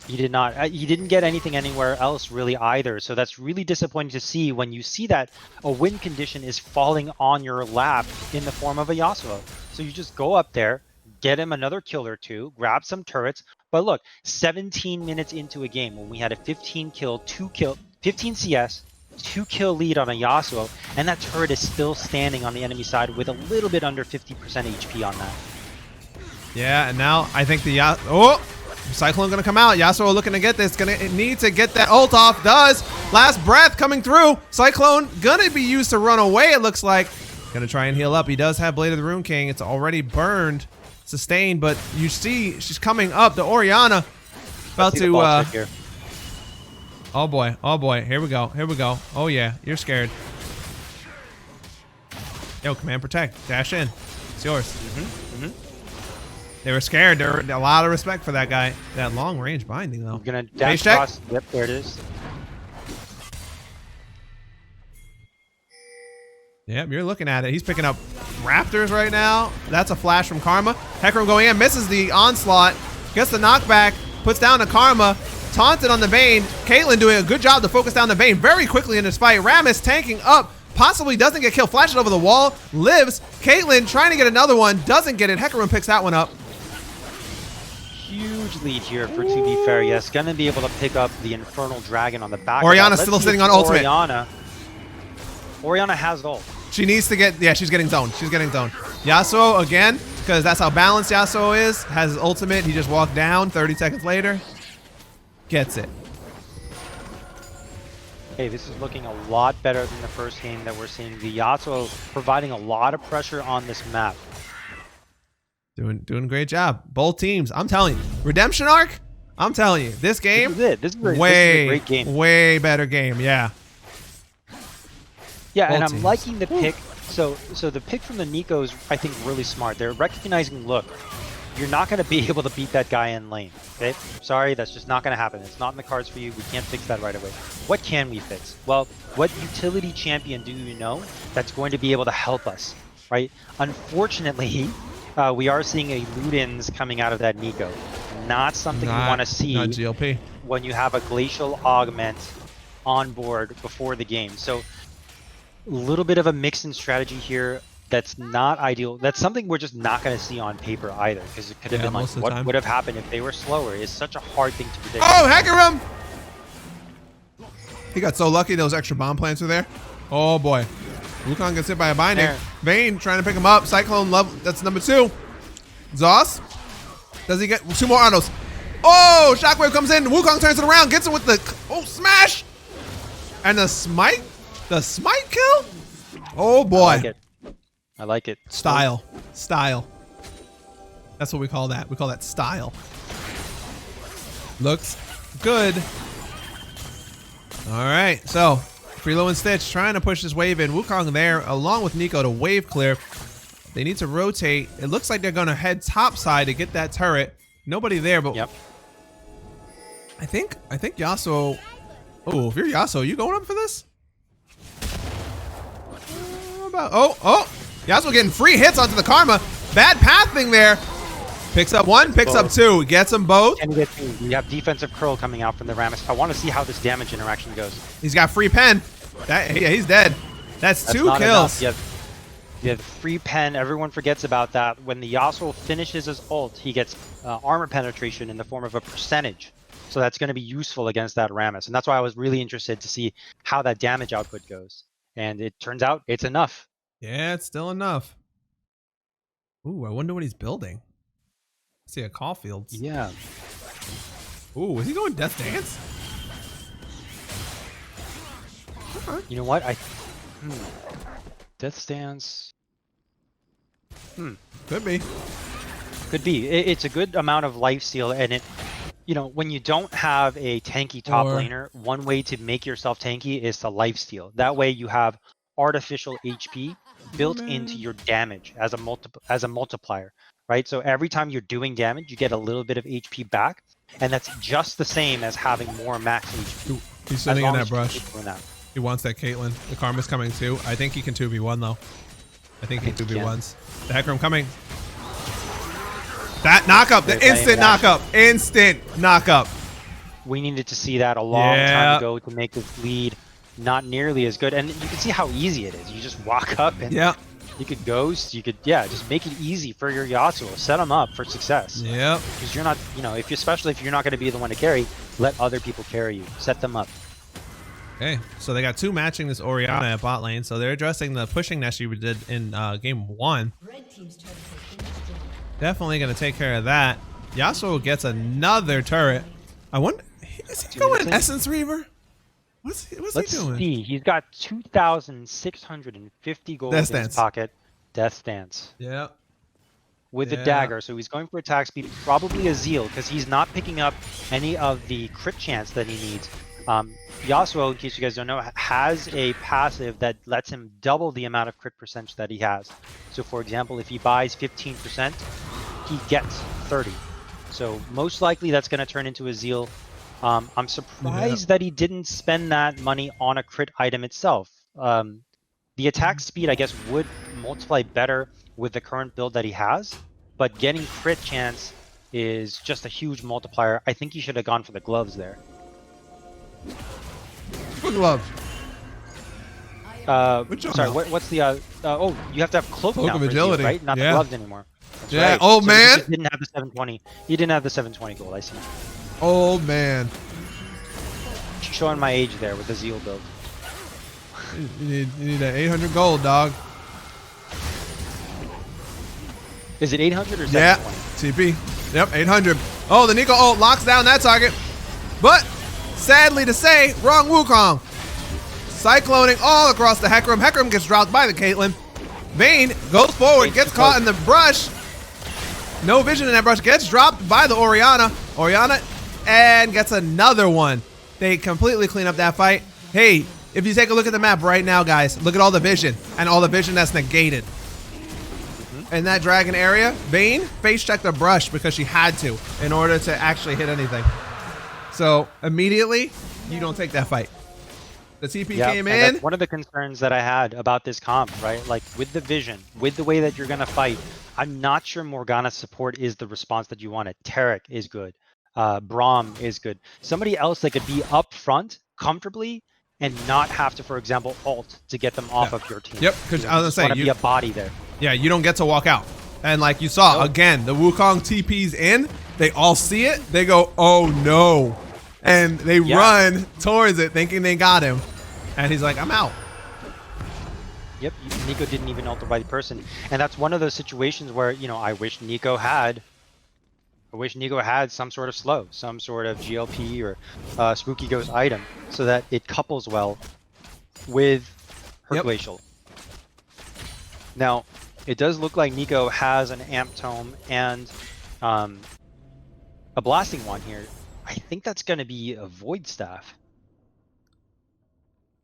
He did not. He didn't get anything anywhere else really either. So that's really disappointing to see when you see that a win condition is falling on your lap in the form of a Yasuo. So you just go up there, get him another kill or two, grab some turrets. But look, 17 minutes into a game when we had a 15 CS, 2 kill lead on a Yasuo, and that turret is still standing on the enemy side with a little bit under 50% HP on that. Yeah, and now I think the Cyclone gonna come out. Yasuo looking to get this. Gonna need to get that ult off. Does. Last breath coming through. Cyclone gonna be used to run away, it looks like. Gonna try and heal up. He does have Blade of the Rune King. It's already burned, sustained, but you see she's coming up. The Orianna about to Oh boy. Oh boy. Here we go. Here we go. Oh yeah. You're scared. Yo, command protect. Dash in. It's yours. They were scared. There were a lot of respect for that guy. That long range binding though. I'm gonna dash check. across. Yep, there it is. Yep, you're looking at it. He's picking up Raptors right now. That's a flash from Karma. Hecarim going in, misses the onslaught, gets the knockback, puts down the Karma, taunted on the Vayne. Caitlyn doing a good job to focus down the Vayne very quickly in this fight. Rammus tanking up, possibly doesn't get killed, flashes over the wall, lives. Caitlyn trying to get another one, doesn't get it. Hecarim picks that one up. Huge lead here for To Be Fair. Yes, gonna be able to pick up the Infernal Dragon on the back. Orianna's still sitting on ultimate. Orianna has ult. She needs to get, yeah, she's getting zoned. She's getting zoned. Yasuo, again, because that's how balanced Yasuo is, has his ultimate. He just walked down 30 seconds later. Gets it. Hey, this is looking a lot better than the first game that we're seeing. The Yasuo providing a lot of pressure on this map. Doing a great job. Both teams, I'm telling you. Redemption arc, I'm telling you. This game, This is a great game. Way better game, yeah. Yeah, Both and I'm teams. liking the pick. So the pick from the Nico is, I think, really smart. They're recognizing, look, you're not going to be able to beat that guy in lane. Okay? Sorry, that's just not going to happen. It's not in the cards for you. We can't fix that right away. What can we fix? Well, what utility champion do you know that's going to be able to help us, right? Unfortunately, we are seeing a Ludens coming out of that Nico. Not something you want to see Not GLP. when you have a Glacial Augment on board before the game. So a little bit of a mix in strategy here that's not ideal. That's something we're just not going to see on paper either, because it could have been like, what would have happened if they were slower? It's such a hard thing to predict. Oh, Hecarim! He got so lucky those extra bomb plants were there. Oh boy. Wukong gets hit by a binding. There. Vayne trying to pick him up. Cyclone level, that's number 2. Zoss. Does he get 2 more autos? Oh, Shockwave comes in. Wukong turns it around, gets it with the, oh, smash! And the smite? The smite kill? Oh boy. I like it. Style. Style. That's what we call that. We call that style. Looks good. All right, so FreeloNStitch trying to push this wave in. Wukong there along with Nico to wave clear. They need to rotate. It looks like they're gonna head top side to get that turret. Nobody there, but yep. I think Yasuo. Oh, if you're Yasuo, you going up for this? Oh, Yasuo getting free hits onto the Karma. Bad pathing there. Picks up 1, picks up 2, gets them both. And we have defensive curl coming out from the Rammus. I want to see how this damage interaction goes. He's got free pen. Yeah, he's dead. That's 2 kills. You have free pen. Everyone forgets about that. When the Yasuo finishes his ult, he gets armor penetration in the form of a percentage. So that's going to be useful against that Rammus. And that's why I was really interested to see how that damage output goes. And it turns out it's enough. Yeah, it's still enough. Ooh, I wonder what he's building. I see a Caulfield's. Yeah. Ooh, is he going Death Dance? Okay. You know what? Death Stance. Could be. Could be. It's a good amount of lifesteal, and it, you know, when you don't have a tanky top laner, one way to make yourself tanky is to lifesteal. That way you have artificial HP built into your damage as a multiplier, right? So every time you're doing damage, you get a little bit of HP back, and that's just the same as having more max HP. Ooh, he's sitting in that brush. That. He wants that Caitlyn. The Karma's coming too. I think he can 2v1 though. I think he 2v1s. The Hecarim coming. That knockup, the instant knockup. Instant knockup. We needed to see that a long time ago to make this lead not nearly as good. And you can see how easy it is. You just walk up and you could ghost. You could, just make it easy for your Yasuo. Set them up for success. Yeah. Because you're not, you know, especially if you're not going to be the one to carry, let other people carry you. Set them up. Okay, so they got 2 matching this Orianna at bot lane, so they're addressing the pushing that she did in game 1. Definitely going to take care of that. Yasuo gets another turret. I wonder, is he going Essence Reaver? What's he doing? Let's see. He's got 2,650 gold in his pocket. Death Stance. Yeah. With a dagger, so he's going for attack speed, probably a Zeal, because he's not picking up any of the crit chance that he needs. Yasuo, in case you guys don't know, has a passive that lets him double the amount of crit percentage that he has. So for example, if he buys 15%, he gets 30. So most likely that's going to turn into a Zeal. I'm surprised that he didn't spend that money on a crit item itself. The attack speed, I guess, would multiply better with the current build that he has, but getting crit chance is just a huge multiplier. I think he should have gone for the gloves there. What gloves? Sorry, what's the oh, you have to have cloak now of for agility, Zeal, right? Not the gloves anymore. That's yeah, right. old man. He didn't have the 720. He didn't have the 720 gold. I see. Old man. Showing my age there with the Zeal build. You need that 800 gold, dog. Is it 800 or 720? Yeah, TP. Yep, 800. Oh, the Nico ult locks down that target. But, sadly to say, wrong Wukong. Cycloning all across the Hecarim. Hecarim gets dropped by the Caitlyn. Vayne goes forward, gets caught in the brush. No vision in that brush. Gets dropped by the Orianna. Orianna, and gets another one. They completely clean up that fight. Hey, if you take a look at the map right now, guys, look at all the vision and all the vision that's negated. In that dragon area, Vayne face checked the brush because she had to in order to actually hit anything. So immediately, you don't take that fight. The TP came in. That's one of the concerns that I had about this comp, right? Like with the vision, with the way that you're gonna fight, I'm not sure Morgana's support is the response that you wanted. Tarek is good. Braum is good. Somebody else that could be up front comfortably and not have to, for example, ult to get them off of your team. Yep, because I was gonna say, be a body there. Yeah, you don't get to walk out. And like you saw, again, the Wukong TP's in, they all see it, they go, oh no. And they run towards it thinking they got him. And he's like, I'm out. Yep, Nico didn't even ult the right person. And that's one of those situations where, you know, I wish Nico had some sort of slow, some sort of GLP or Spooky Ghost item so that it couples well with her Glacial. Now, it does look like Nico has an Amp Tome and a Blasting Wand here. I think that's going to be a Void Staff.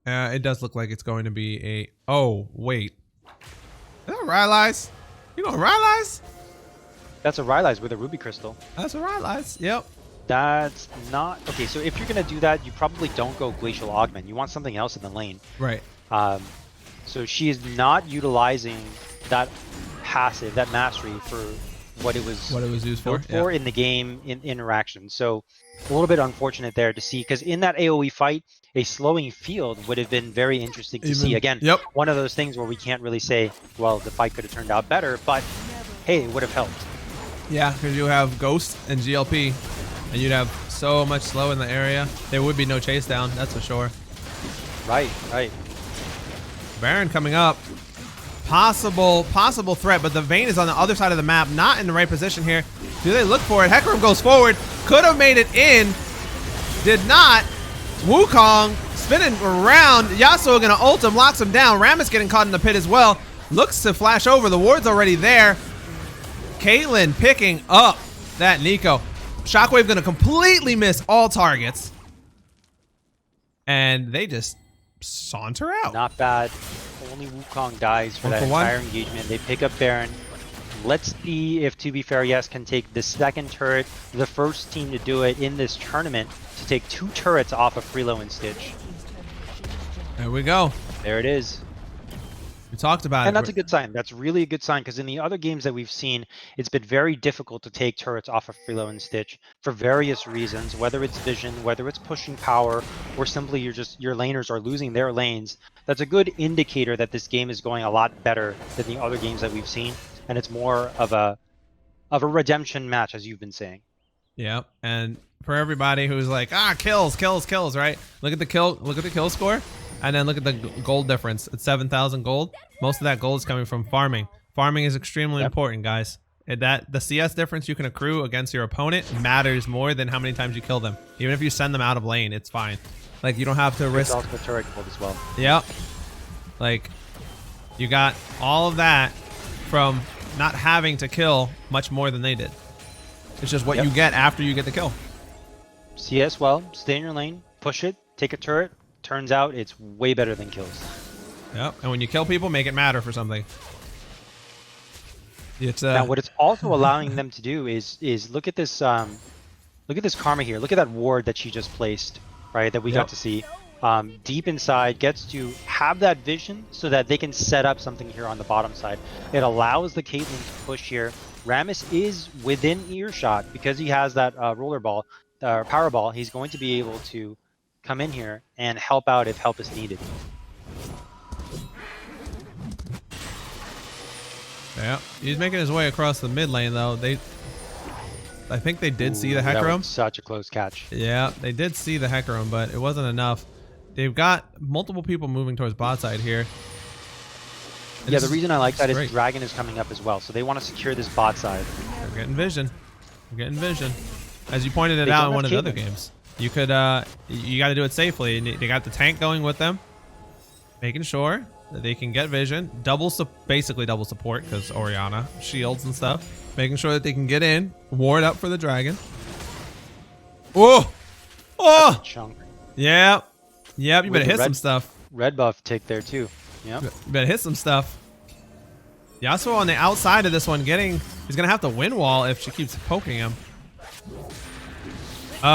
It does look like it's going to be a... Oh, wait. Is that Rylai's? You going Rylai's? That's a Rylai's with a Ruby Crystal. That's a Rylai's, yep. That's not... Okay, so if you're going to do that, you probably don't go Glacial Augment. You want something else in the lane. Right. So she is not utilizing that passive, that mastery for what it was used for in the game in interaction. So a little bit unfortunate there to see, because in that AoE fight, a slowing field would have been very interesting to see. Again, one of those things where we can't really say, well, the fight could have turned out better, but hey, it would have helped. Yeah, because you have Ghost and GLP, and you'd have so much slow in the area. There would be no chase down, that's for sure. Right, right. Baron coming up. Possible threat, but the Vayne is on the other side of the map, not in the right position here. Do they look for it? Hecarim goes forward, could have made it in, did not. Wukong spinning around. Yasuo gonna ult him, locks him down. Rammus getting caught in the pit as well. Looks to flash over. The ward's already there. Caitlyn picking up that Nico. Shockwave gonna completely miss all targets. And they just saunter out. Not bad. Only Wukong dies for that entire engagement. They pick up Baron. Let's see if TBFY can take the second turret, the first team to do it in this tournament, to take 2 turrets off of FreeloNStitch. There we go. There it is. We talked about it. And that's a good sign. That's really a good sign, because in the other games that we've seen, it's been very difficult to take turrets off of FreeloNStitch for various reasons, whether it's vision, whether it's pushing power, or simply your laners are losing their lanes. That's a good indicator that this game is going a lot better than the other games that we've seen, and it's more of a redemption match, as you've been saying. Yeah, and for everybody who's like, kills, right? Look at the kill score. And then look at the gold difference. It's 7,000 gold. Most of that gold is coming from farming. Farming is extremely important, guys. The CS difference you can accrue against your opponent matters more than how many times you kill them. Even if you send them out of lane, it's fine. Like, you don't have to risk. It's also turret gold as well. Yep. Like, you got all of that from not having to kill much more than they did. It's just what you get after you get the kill. CS well, stay in your lane, push it. take a turret. Turns out it's way better than kills. Yep. And when you kill people, make it matter for something. It's Now, what it's also allowing them to do is look at this karma here. Look at that ward that she just placed, right? That we got to see. Deep inside, gets to have that vision so that they can set up something here on the bottom side. It allows the Caitlyn to push here. Rammus is within earshot because he has that roller ball, power ball. He's going to be able to come in here and help out if help is needed. Yeah, he's making his way across the mid lane though. I think they did see the Hecarim. Such a close catch. Yeah, they did see the Hecarim, but it wasn't enough. They've got multiple people moving towards bot side here. And yeah, the reason I like that is Dragon is coming up as well, so they want to secure this bot side. They're getting vision. They're getting vision. As you pointed it out in one of the other games, you could you got to do it safely. And they got the tank going with them, making sure that they can get vision, basically double support because Orianna shields and stuff, making sure that they can get in, ward up for the dragon. Oh, Chunk. Yeah, you better hit some stuff. Red buff tick there too. Yeah, you better hit some stuff. Yasuo on the outside of this one, he's gonna have to win wall if she keeps poking him. They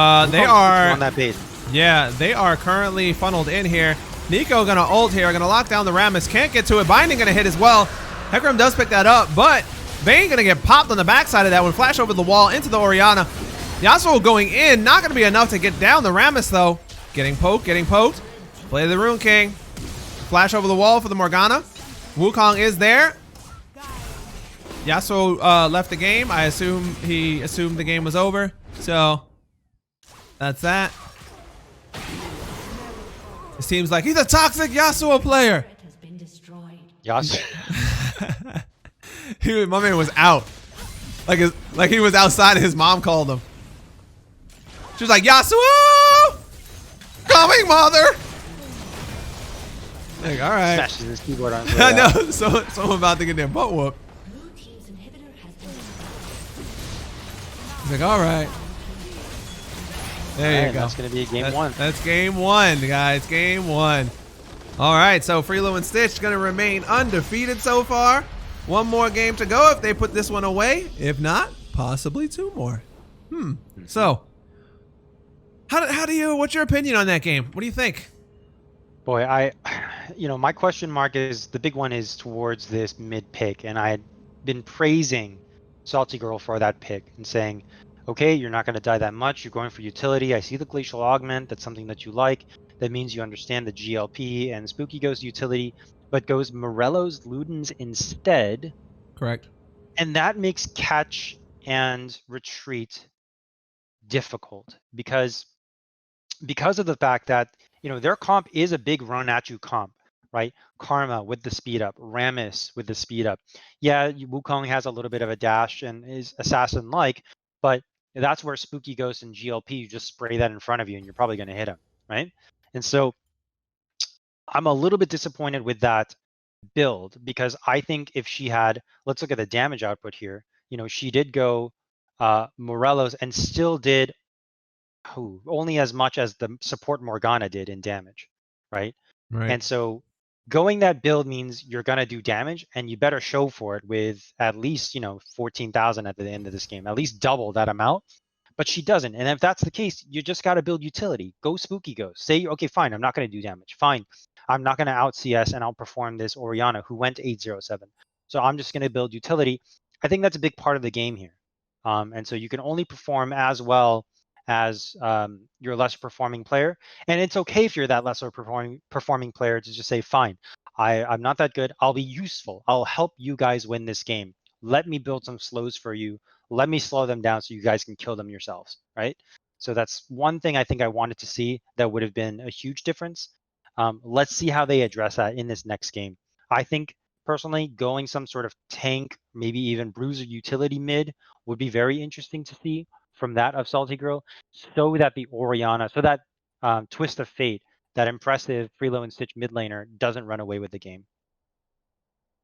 are on that base. Yeah, they are currently funneled in here. Nico gonna ult here, gonna lock down the Rammus, can't get to it. Binding gonna hit as well. Hecarim does pick that up, but Vayne gonna get popped on the backside of that one. Flash over the wall into the Orianna. Yasuo going in, not gonna be enough to get down the Rammus though. Getting poked. Play the Rune King. Flash over the wall for the Morgana. Wukong is there. Yasuo left the game. I assume he assumed the game was over. So that's that. It seems like he's a toxic Yasuo player. Yasuo. My man was out. Like he was outside and his mom called him. She was like, Yasuo! Coming, mother! Like, all right. Smashes his keyboard on. I know. So I'm about to get their butt whooped. He's like, all right. There you go. That's going to be game one. That's game one, guys. Game one. All right. So FreeloNStitch going to remain undefeated so far. One more game to go if they put this one away. If not, possibly two more. So, what's your opinion on that game? What do you think? Boy, my question mark is, the big one is towards this mid pick, and I had been praising Salty Girl for that pick and saying, okay, you're not going to die that much. You're going for utility. I see the Glacial Augment. That's something that you like. That means you understand the GLP and Spooky Ghost utility, but goes Morello's Ludens instead. Correct. And that makes catch and retreat difficult because of the fact that, their comp is a big run at you comp, right? Karma with the speed up, Rammus with the speed up. Yeah, Wukong has a little bit of a dash and is assassin-like, but that's where Spooky Ghost and GLP, you just spray that in front of you and you're probably going to hit him, right? And so I'm a little bit disappointed with that build because I think if she had, let's look at the damage output here. She did go Morello's and still did only as much as the support Morgana did in damage, right? And so going that build means you're going to do damage and you better show for it with at least, 14,000 at the end of this game, at least double that amount. But she doesn't. And if that's the case, you just got to build utility. Go Spooky Ghost. Say, okay, fine, I'm not going to do damage. Fine, I'm not going to out CS and outperform this Orianna who went 807. So I'm just going to build utility. I think that's a big part of the game here. And so you can only perform as well as your lesser performing player. And it's okay if you're that lesser performing player to just say, fine, I'm not that good. I'll be useful. I'll help you guys win this game. Let me build some slows for you. Let me slow them down so you guys can kill them yourselves, right? So that's one thing I think I wanted to see that would have been a huge difference. Let's see how they address that in this next game. I think personally going some sort of tank, maybe even bruiser utility mid would be very interesting to see from that of Salty Girl, so that the Orianna, so that twist of fate, that impressive FreeloNStitch mid laner doesn't run away with the game.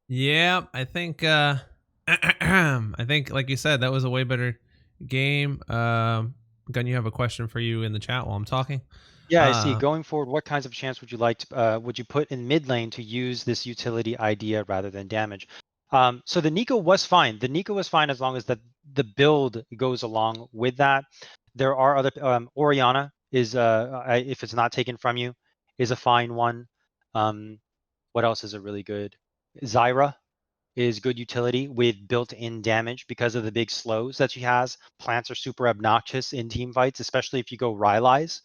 Yeah, I think like you said, that was a way better game. Gun, you have a question for you in the chat while I'm talking. Yeah, I see. Going forward, what kinds of champs would you like to would you put in mid lane to use this utility idea rather than damage? So the Nico was fine. The Nico was fine as long as the build goes along with that. There are other Orianna is if it's not taken from you is a fine one. What else is a really good? Zyra is good utility with built-in damage because of the big slows that she has. Plants are super obnoxious in team fights, especially if you go Rylai's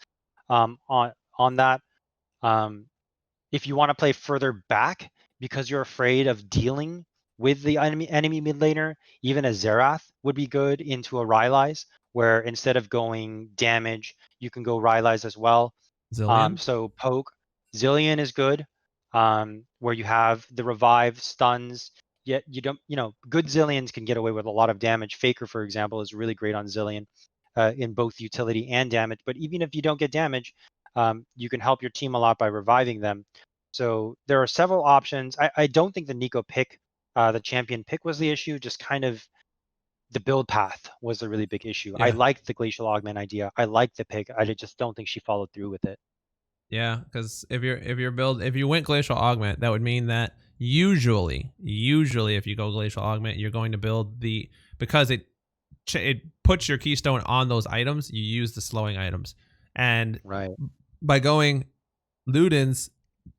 on that. Um, if you want to play further back because you're afraid of dealing with the enemy mid laner, even a Xerath would be good into a Rylai's, where instead of going damage, you can go Rylai's as well. Zillion. So poke. Zillion is good, where you have the revive stuns. Yet you don't, good Zillions can get away with a lot of damage. Faker, for example, is really great on Zillion in both utility and damage. But even if you don't get damage, you can help your team a lot by reviving them. So there are several options. I don't think the Nico pick, the champion pick was the issue, just kind of the build path was the really big issue. I Yeah. liked the Glacial Augment idea. I liked the pick. I just don't think she followed through with it. Yeah, because if you went Glacial Augment, that would mean that usually if you go Glacial Augment, you're going to build because it puts your keystone on those items. You use the slowing items, and Right. by going Ludens,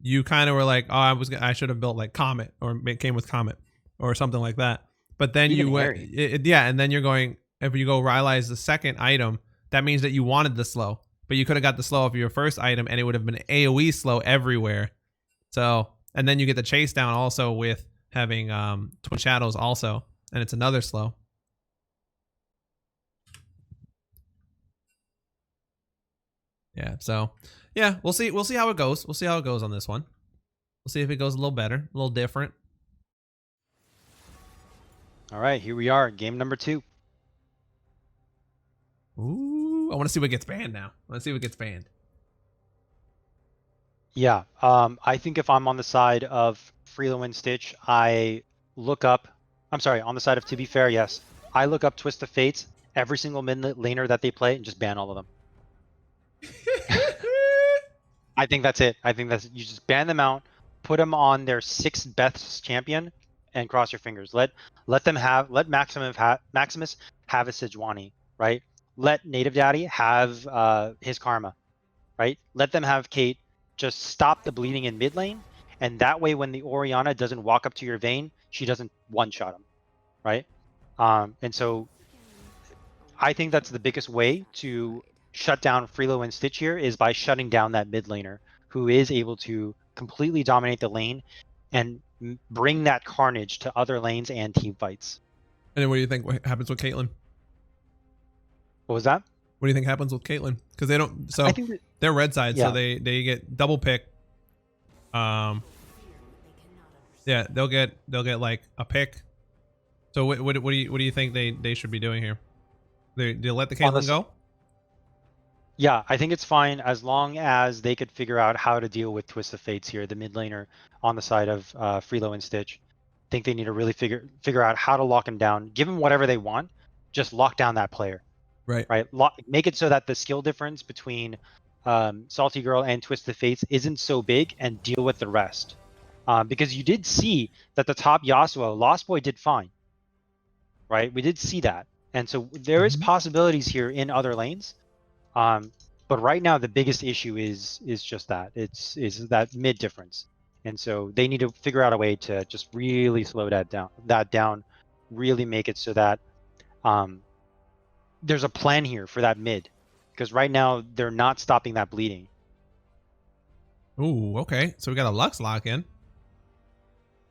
you kind of were like, oh, I should have built like Comet, or it came with Comet or something like that. But then Even you went, and then you're going, if you go Rylai's the second item, that means that you wanted the slow. But you could have got the slow of your first item, and it would have been AoE slow everywhere. So, and then you get the chase down also with having Twin Shadows also, and it's another slow. Yeah. So, yeah, we'll see. We'll see how it goes. We'll see how it goes on this one. We'll see if it goes a little better, a little different. All right, here we are, game number 2. Ooh, I want to see what gets banned now. I want to see what gets banned. Yeah, I think if I'm on the side of FreeloNStitch, I look up. I'm sorry, on the side of To Be Fair, yes, I look up Twist of Fates, every single mid laner that they play, and just ban all of them. I think that's it. I think that's you just ban them out, put them on their 6th best champion, and cross your fingers. Let Maximus have a Sejuani, right? Let Native Daddy have his Karma, right? Let them have Kate. Just stop the bleeding in mid lane, and that way when the Orianna doesn't walk up to your vein, she doesn't one-shot him, right? And so I think that's the biggest way to shut down FreeloNStitch here is by shutting down that mid laner who is able to completely dominate the lane and bring that carnage to other lanes and team fights. And then what do you think happens with Caitlyn? What was that? What do you think happens with Caitlyn? Because they don't. So I think they're red side, yeah. so they get double pick. Yeah, they'll get like a pick. So what do you think they should be doing here? They let the Caitlyn go? Yeah, I think it's fine as long as they could figure out how to deal with Twist of Fates here, the mid laner on the side of FreeloNStitch. I think they need to really figure out how to lock him down. Give him whatever they want, just lock down that player. Right. Make it so that the skill difference between Salty Girl and Twist of Fates isn't so big, and deal with the rest. Because you did see that the top Yasuo, Lost Boy, did fine. Right? We did see that. And so there is possibilities here in other lanes. But right now the biggest issue is just that. Is that mid difference. And so they need to figure out a way to just really slow that down, really make it so that there's a plan here for that mid, because right now they're not stopping that bleeding. Ooh, okay. So we got a Lux lock in.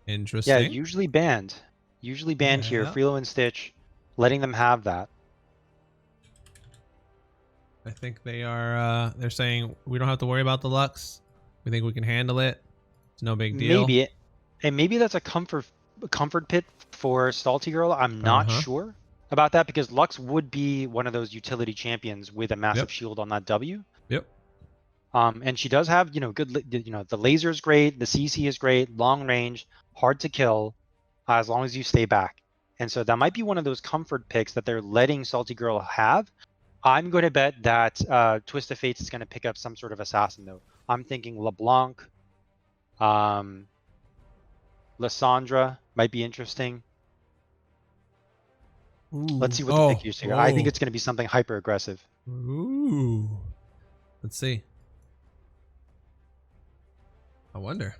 Interesting. Yeah, usually banned here. FreeloNStitch, letting them have that. I think they are. They're saying we don't have to worry about the Lux. We think we can handle it. It's no big deal. Maybe that's a comfort pit for Salty Girl. I'm not sure about that, because Lux would be one of those utility champions with a massive shield on that W. Yep. And she does have, good, the laser is great, the CC is great, long range, hard to kill, as long as you stay back. And so that might be one of those comfort picks that they're letting Salty Girl have, I'm going to bet that Twist of Fates is going to pick up some sort of assassin, though. I'm thinking LeBlanc, Lysandra might be interesting. Ooh. Let's see what the pick is here. I think Oh. it's going to be something hyper aggressive. Ooh. Let's see. I wonder.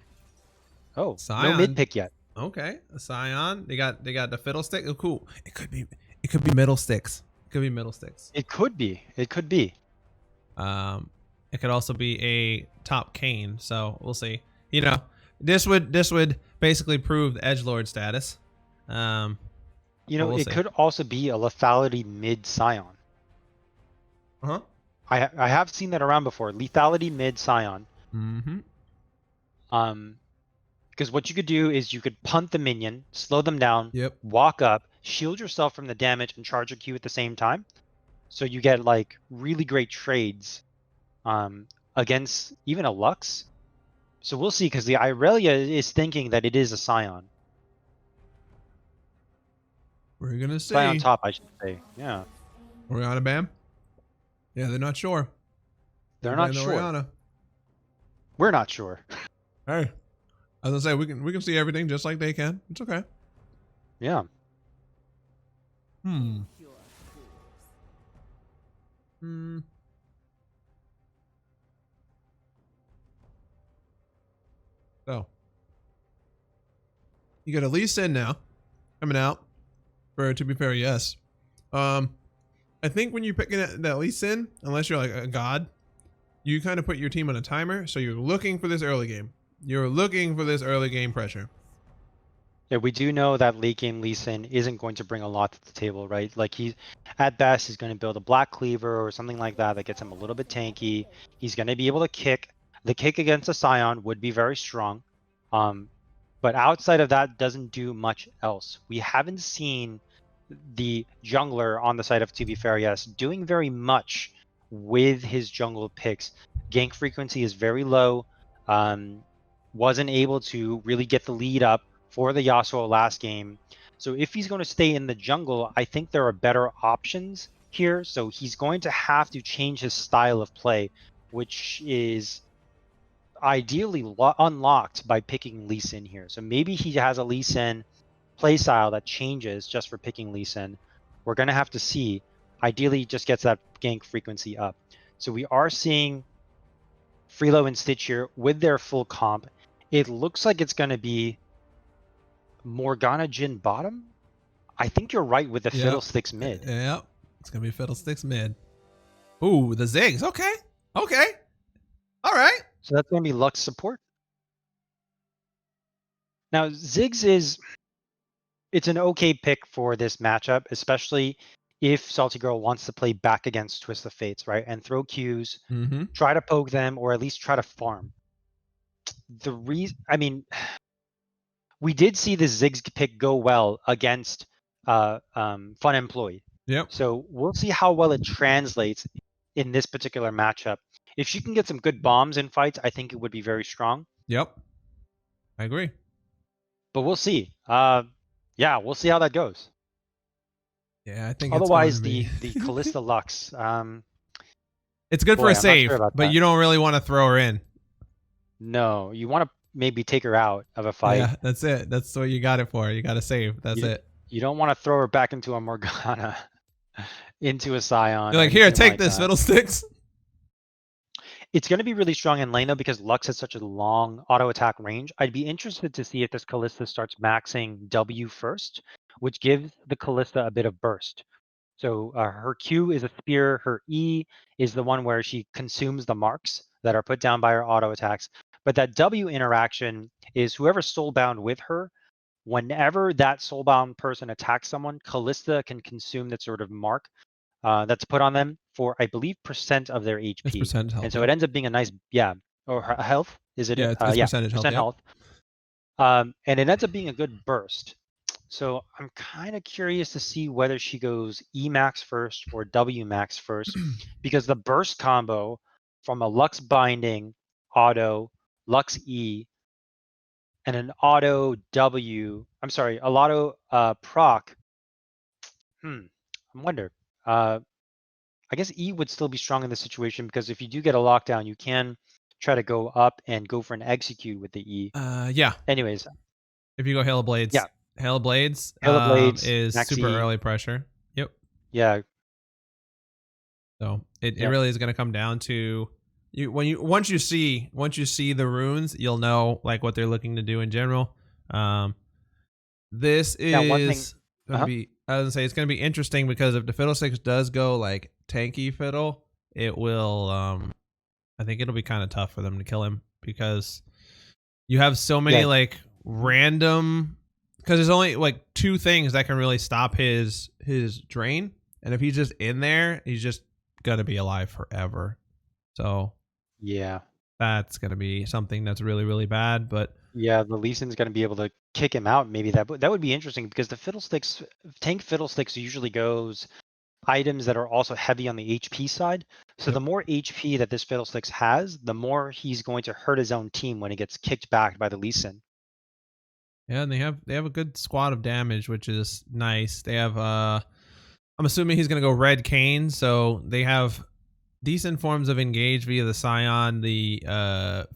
Oh, Scion. no mid pick yet. Okay, a Scion. They got the fiddlestick. Oh, cool. It could be middle sticks. It could be middle sticks. It could be. It could be. It could also be a top cane. So we'll see. You know, this would basically prove the edgelord status. You know, we'll it see. could also be a lethality mid Scion. Uh-huh. I have seen that around before. Lethality mid Scion. Mm-hmm. Because what you could do is you could punt the minion, slow them down, Yep. walk up, shield yourself from the damage, and charge a Q at the same time. So you get like really great trades against even a Lux. So we'll see, because the Irelia is thinking that it is a Scion. We're gonna see. Scion top, I should say. Yeah. Oriana Bam? Yeah, they're not sure. They're not sure. Oriana. We're not sure. Hey, as I say, we can see everything just like they can. It's okay. Yeah. Hmm. So you got a Lee Sin now coming out for TBFY, yes. I think when you're picking that Lee Sin, unless you're like a god, you kind of put your team on a timer, so you're looking for this early game. You're looking for this early game pressure. Yeah, we do know that late game Lee Sin isn't going to bring a lot to the table, right? Like at best, he's going to build a Black Cleaver or something like that that gets him a little bit tanky. He's going to be able to kick. The kick against a Scion would be very strong. But outside of that, doesn't do much else. We haven't seen the jungler on the side of TBFY doing very much with his jungle picks. Gank frequency is very low. Wasn't able to really get the lead up for the Yasuo last game. So if he's going to stay in the jungle, I think there are better options here. So he's going to have to change his style of play, which is ideally unlocked by picking Lee Sin here. So maybe he has a Lee Sin playstyle that changes just for picking Lee Sin. We're going to have to see. Ideally, he just gets that gank frequency up. So we are seeing FreeloNStitch here with their full comp. It looks like it's going to be Morgana Jhin bottom. I think you're right with the Fiddlesticks mid. Yep. It's going to be Fiddlesticks mid. Ooh, the Ziggs. Okay. Okay. All right. So that's going to be Lux support. Now, Ziggs it's an okay pick for this matchup, especially if Salty Girl wants to play back against Twist of Fates, right? And throw Qs, try to poke them, or at least try to farm. The reason, I mean, we did see the Ziggs pick go well against Fun Employed. Yep. So we'll see how well it translates in this particular matchup. If she can get some good bombs in fights, I think it would be very strong. Yep. I agree. But we'll see. Yeah, we'll see how that goes. Yeah, I think otherwise it's going to the Callista Lux. It's good for a save, but that. you don't really want to throw her in. No, you want to maybe take her out of a fight. Yeah, that's it. That's what you got it for. You got to save. That's it. You don't want to throw her back into a Morgana, into a Scion. You're like, here, take this, Fiddlesticks. It's going to be really strong in lane, though, because Lux has such a long auto attack range. I'd be interested to see if this Callista starts maxing W first, which gives the Callista a bit of burst. So her Q is a spear. Her E is the one where she consumes the marks that are put down by her auto attacks. But that W interaction is whoever's soulbound with her, whenever that soulbound person attacks someone, Callista can consume that sort of mark that's put on them for, I believe, % of their HP. It's percent health. And so it ends up being a nice, or health. Is it? Yeah, it's percentage health. And it ends up being a good burst. So I'm kind of curious to see whether she goes E max first or W max first, because the burst combo from a Lux binding auto, Lux E, and an auto W, I'm sorry, a auto proc. I wonder. I guess E would still be strong in this situation because if you do get a lockdown, you can try to go up and go for an execute with the E. Yeah. Anyways, If you go Hail of Blades. yeah, Hail of Blades Hail of Blades, is Max super E. early pressure. Yep. Yeah, So it Yep. really is going to come down to once you see the runes, you'll know like what they're looking to do in general. This Now, one thing. is gonna be, I was gonna say, it's gonna be interesting because if the Fiddlesticks does go like tanky fiddle, it will I think it'll be kind of tough for them to kill him because you have so many Yeah. like random, because there's only like 2 things that can really stop his drain, and if he's just in there, he's just gonna be alive forever. So Yeah. that's gonna be something that's really, really bad. But Yeah, the Lee Sin's going to be able to kick him out. Maybe that would be interesting because the Fiddlesticks, tank Fiddlesticks usually goes items that are also heavy on the HP side. So Yep. the more HP that this Fiddlesticks has, the more he's going to hurt his own team when he gets kicked back by the Lee Sin. yeah, and they have a good squad of damage, which is nice. They have I'm assuming he's gonna go red Kane, so they have decent forms of engage via the Scion, the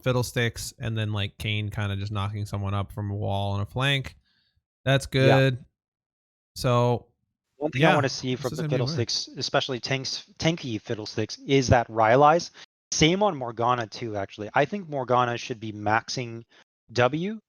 Fiddlesticks, and then like Kane kind of just knocking someone up from a wall and a flank. That's good. Yeah. So one thing I want to see from the Fiddlesticks, especially tanky Fiddlesticks, is that Rylai's. Same on Morgana too, actually. I think Morgana should be maxing W.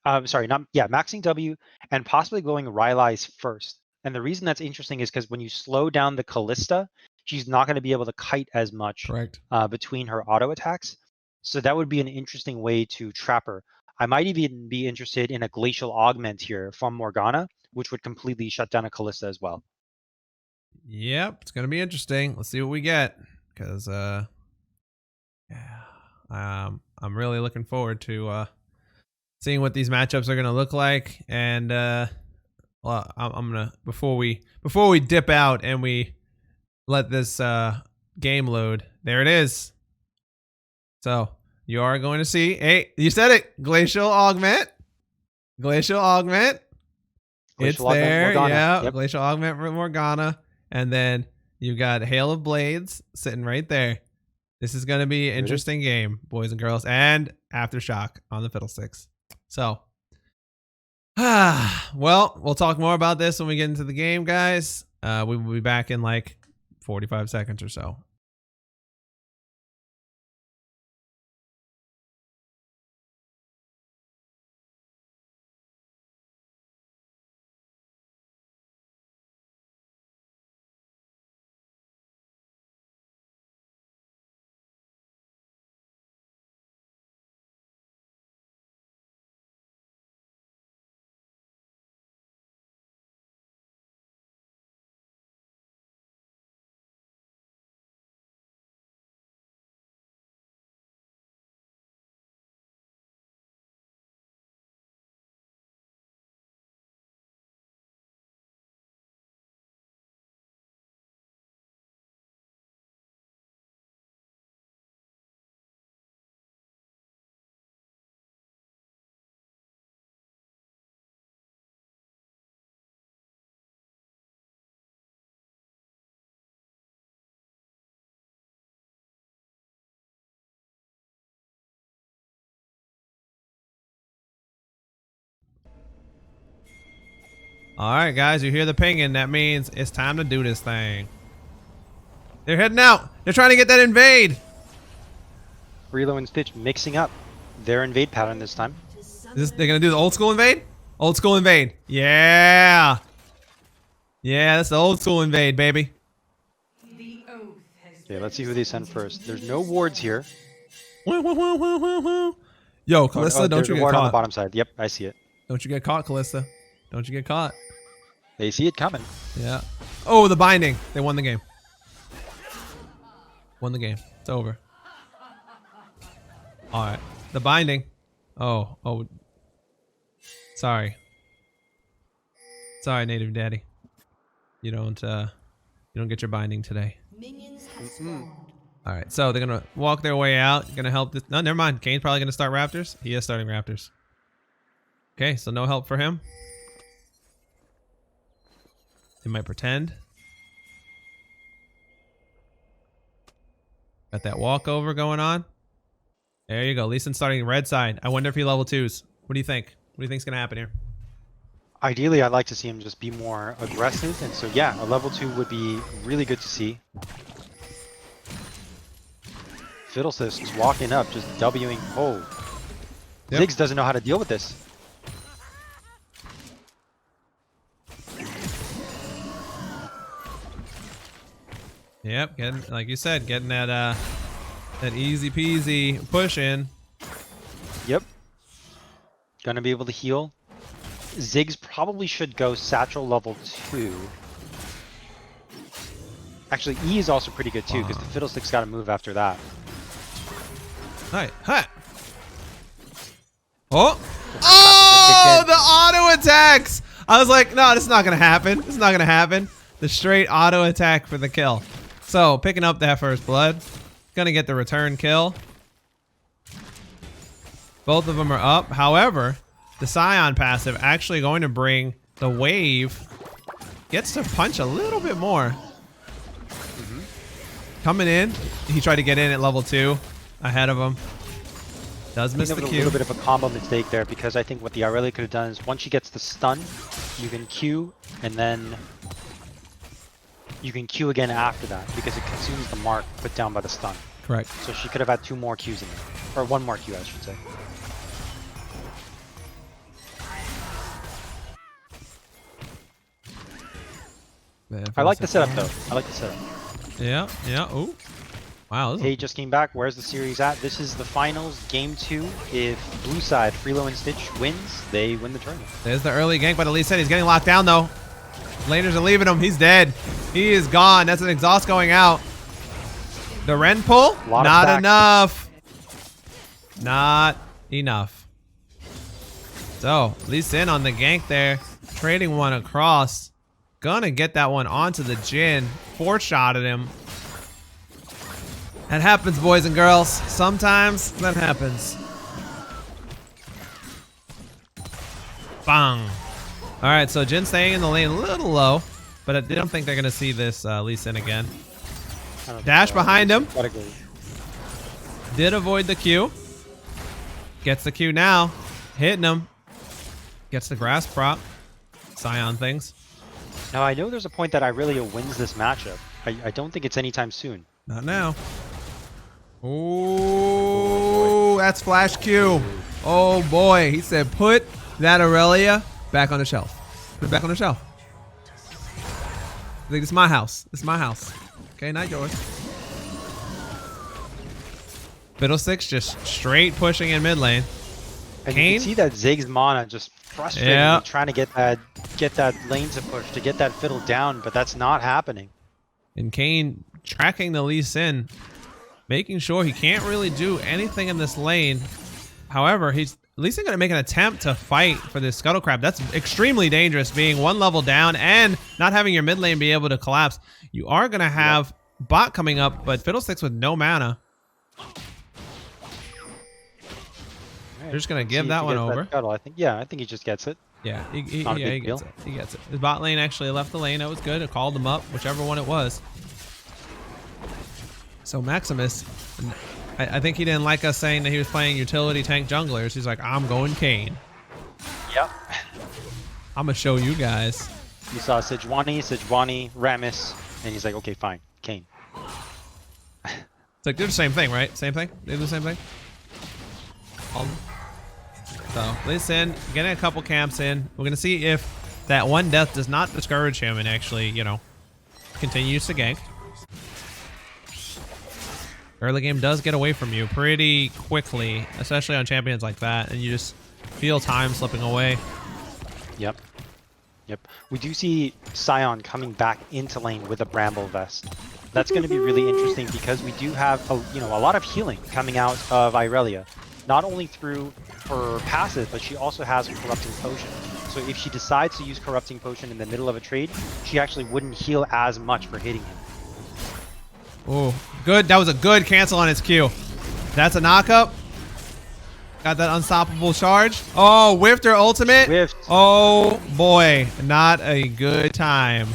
Maxing W and possibly going Rylai's first. And the reason that's interesting is because when you slow down the Callista, she's not going to be able to kite as much. Correct. Between her auto attacks. So that would be an interesting way to trap her. I might even be interested in a Glacial Augment here from Morgana, which would completely shut down a Callista as well. Yep, it's going to be interesting. Let's see what we get. Because, I'm really looking forward to seeing what these matchups are going to look like. And, well, I'm going to, before we dip out and we let this game load, there it is. So you are going to see, hey, you said it, Glacial Augment. It's there, yeah. Yep. Glacial Augment for Morgana. And then you got Hail of Blades sitting right there. This is going to be an interesting game, boys and girls, and Aftershock on the Fiddlesticks. So, well, we'll talk more about this when we get into the game, guys. We will be back in like 45 seconds or so. All right, guys, you hear the pinging. That means it's time to do this thing. They're heading out. They're trying to get that invade. FreeloNStitch mixing up their invade pattern this time. They're going to do the old school invade? Old school invade. Yeah. Yeah, that's the old school invade, baby. Okay, let's see who they send first. There's no wards here. Yo, Callista, don't you get caught. On the bottom side. Yep, I see it. Don't you get caught, Callista. Don't you get caught. They see it coming. Yeah. Oh, the binding. They won the game. Won the game. It's over. All right. The binding. Oh. Sorry. Sorry, Native Daddy. You don't get your binding today. All right. So they're going to walk their way out. Going to help this. No, never mind. Kane's probably going to start Raptors. He is starting Raptors. Okay, so no help for him. They might pretend. Got that walkover going on. There you go. Lee Sin starting red side. I wonder if he level 2s. What do you think? What do you think's gonna happen here? Ideally, I'd like to see him just be more aggressive, and so yeah, a level 2 would be really good to see. FreeloNStitch is walking up, just Wing. Oh, Yep. Ziggs doesn't know how to deal with this. Yep, getting, like you said, getting that easy peasy push in. Yep. Gonna be able to heal. Ziggs probably should go Satchel level 2. Actually, E is also pretty good too, because the Fiddlestick's got to move after that. Hi, hi. Oh! Oh, the auto attacks! I was like, no, this is not gonna happen. This is not gonna happen. The straight auto attack for the kill. So, picking up that first blood. Gonna get the return kill. Both of them are up. However, the Scion passive actually going to bring the wave. Gets to punch a little bit more. Coming in. He tried to get in at level 2. Ahead of him. Does miss the Q. A Q. little bit of a combo mistake there, because I think what the Irelia could have done is once she gets the stun, you can Q, and then you can Q again after that, because it consumes the mark put down by the stun. Correct. So she could have had 2 more Qs in there. Or 1 more Q, I should say. I like the setup though. I like the setup. Yeah, yeah. Ooh. Wow. Hey, just came back. Where's the series at? This is the finals, game 2. If blue side, FreeloNStitch wins, they win the tournament. There's the early gank, but at least he's getting locked down though. Laners are leaving him. He's dead. He is gone. That's an exhaust going out. The Ren pull? Not enough. Not enough. So, Lee Sin on the gank there. Trading one across. Gonna get that one onto the Jhin. 4-shotted him. That happens, boys and girls. Sometimes that happens. Bang. All right, so Jhin staying in the lane a little low, but I don't think they're gonna see this Lee Sin again. Dash behind him. Did avoid the Q. Gets the Q now. Hitting him. Gets the grass prop. Scion things. Now I know there's a point that Irelia wins this matchup. I don't think it's anytime soon. Not now. Ooh, that's flash Q. Oh boy, he said put that Irelia back on the shelf. Put it back on the shelf. I think it's my house. It's my house. Okay, not yours. Fiddlesticks just straight pushing in mid lane. And Kane? you can see that Ziggs mana just frustrated trying to get that lane to push to get that fiddle down, but that's not happening. And Kane tracking the Lee Sin, making sure he can't really do anything in this lane. However, he's at least going to make an attempt to fight for this Scuttle Crab. That's extremely dangerous, being 1 level down and not having your mid lane be able to collapse. You are going to have bot coming up, but Fiddlesticks with no mana. They're just going to give that one over. I think he just gets it. Yeah, he gets it. He gets it. The bot lane actually left the lane. That was good. It called him up, whichever one it was. So Maximus, I think he didn't like us saying that he was playing utility tank junglers. He's like, I'm going Kane. Yep. I'm going to show you guys. You saw Sejuani, Rammus, and he's like, okay, fine, Kane. It's like, they're the same thing, right? Same thing? They do the same thing? So, Lee Sin getting a couple camps in. We're going to see if that one death does not discourage him and actually, you know, continues to gank. Early game does get away from you pretty quickly, especially on champions like that, and you just feel time slipping away. Yep. We do see Scion coming back into lane with a Bramble Vest. That's going to be really interesting because we do have a lot of healing coming out of Irelia. Not only through her passive, but she also has a Corrupting Potion. So if she decides to use Corrupting Potion in the middle of a trade, she actually wouldn't heal as much for hitting him. Oh, good. That was a good cancel on his Q. That's a knockup. Got that unstoppable charge. Oh, whiffed her ultimate. Whiffed. Oh, boy. Not a good time.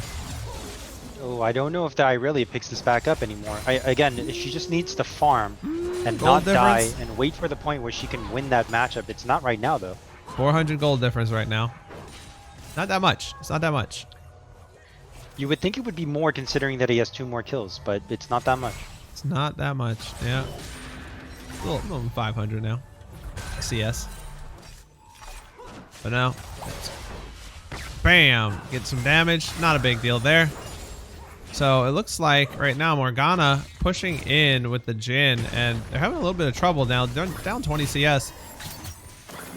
Oh, Oh, I don't know if the Irelia picks this back up anymore. Again, she just needs to farm and Gold not die difference. and wait for the point where she can win that matchup. It's not right now, though. 400 gold difference right now. Not that much. It's not that much. You would think it would be more considering that he has 2 more kills, but it's not that much. It's not that much. Yeah. A little 500 now. CS. But no. Bam. Get some damage. Not a big deal there. So it looks like right now Morgana pushing in with the Jhin, and they're having a little bit of trouble now. They're down 20 CS.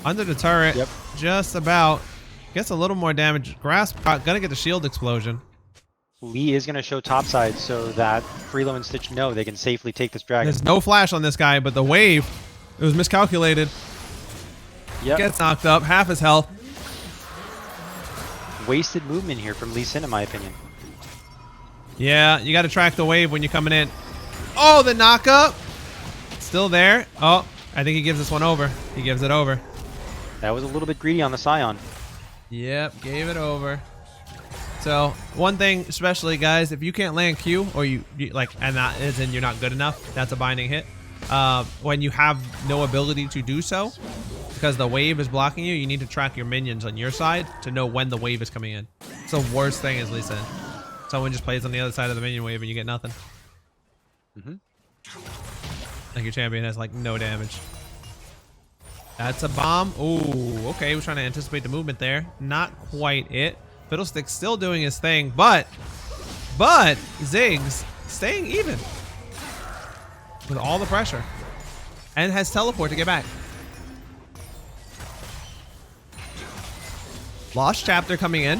Under the turret. Yep. Just about. Gets a little more damage. Grasp gonna get the shield explosion. Lee is going to show topside so that FreeloNStitch know they can safely take this dragon. There's no flash on this guy, but the wave, it was miscalculated. Yep. Gets knocked up, half his health. Wasted movement here from Lee Sin, in my opinion. Yeah, you got to track the wave when you're coming in. Oh, the knock up. Still there. Oh, I think he gives this one over. He gives it over. That was a little bit greedy on the Scion. Yep, gave it over. So one thing, especially guys, if you can't land Q or you like, and that is in you're not good enough, that's a binding hit. When you have no ability to do so, because the wave is blocking you, you need to track your minions on your side to know when the wave is coming in. It's the worst thing, as Lee said. Someone just plays on the other side of the minion wave and you get nothing. Like your champion has like no damage. That's a bomb. Ooh, okay, we're trying to anticipate the movement there. Not quite it. Fiddlestick's still doing his thing, but Ziggs staying even with all the pressure and has teleport to get back. Lost chapter coming in.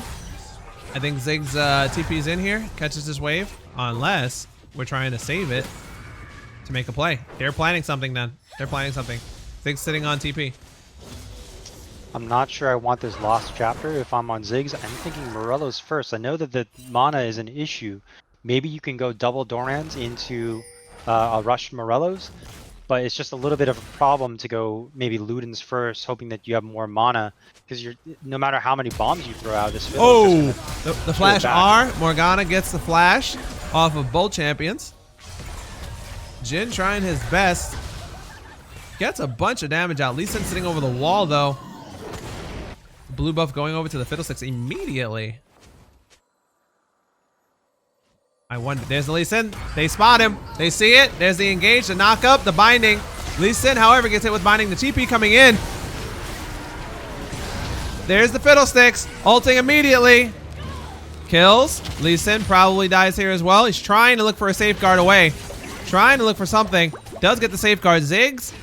I think Ziggs TP's in here, catches this wave, unless we're trying to save it to make a play. They're planning something then. They're planning something. Ziggs sitting on TP. I'm not sure I want this Lost Chapter if I'm on Ziggs. I'm thinking Morello's first. I know that the mana is an issue. Maybe you can go double Dorans into a rush Morello's, but it's just a little bit of a problem to go maybe Luden's first, hoping that you have more mana, because you're no matter how many bombs you throw out, this fiddle The flash R. Morgana gets the flash off of both champions. Jhin trying his best. Gets a bunch of damage out. Lee Sin sitting over the wall though. Blue buff going over to the Fiddlesticks immediately. I wonder. There's the Lee Sin. They spot him. They see it. There's the engage, the knock up, the binding. Lee Sin, however, gets hit with binding. The TP coming in. There's the Fiddlesticks. Ulting immediately. Kills. Lee Sin probably dies here as well. He's trying to look for a safeguard away. Trying to look for something. Does get the safeguard. Ziggs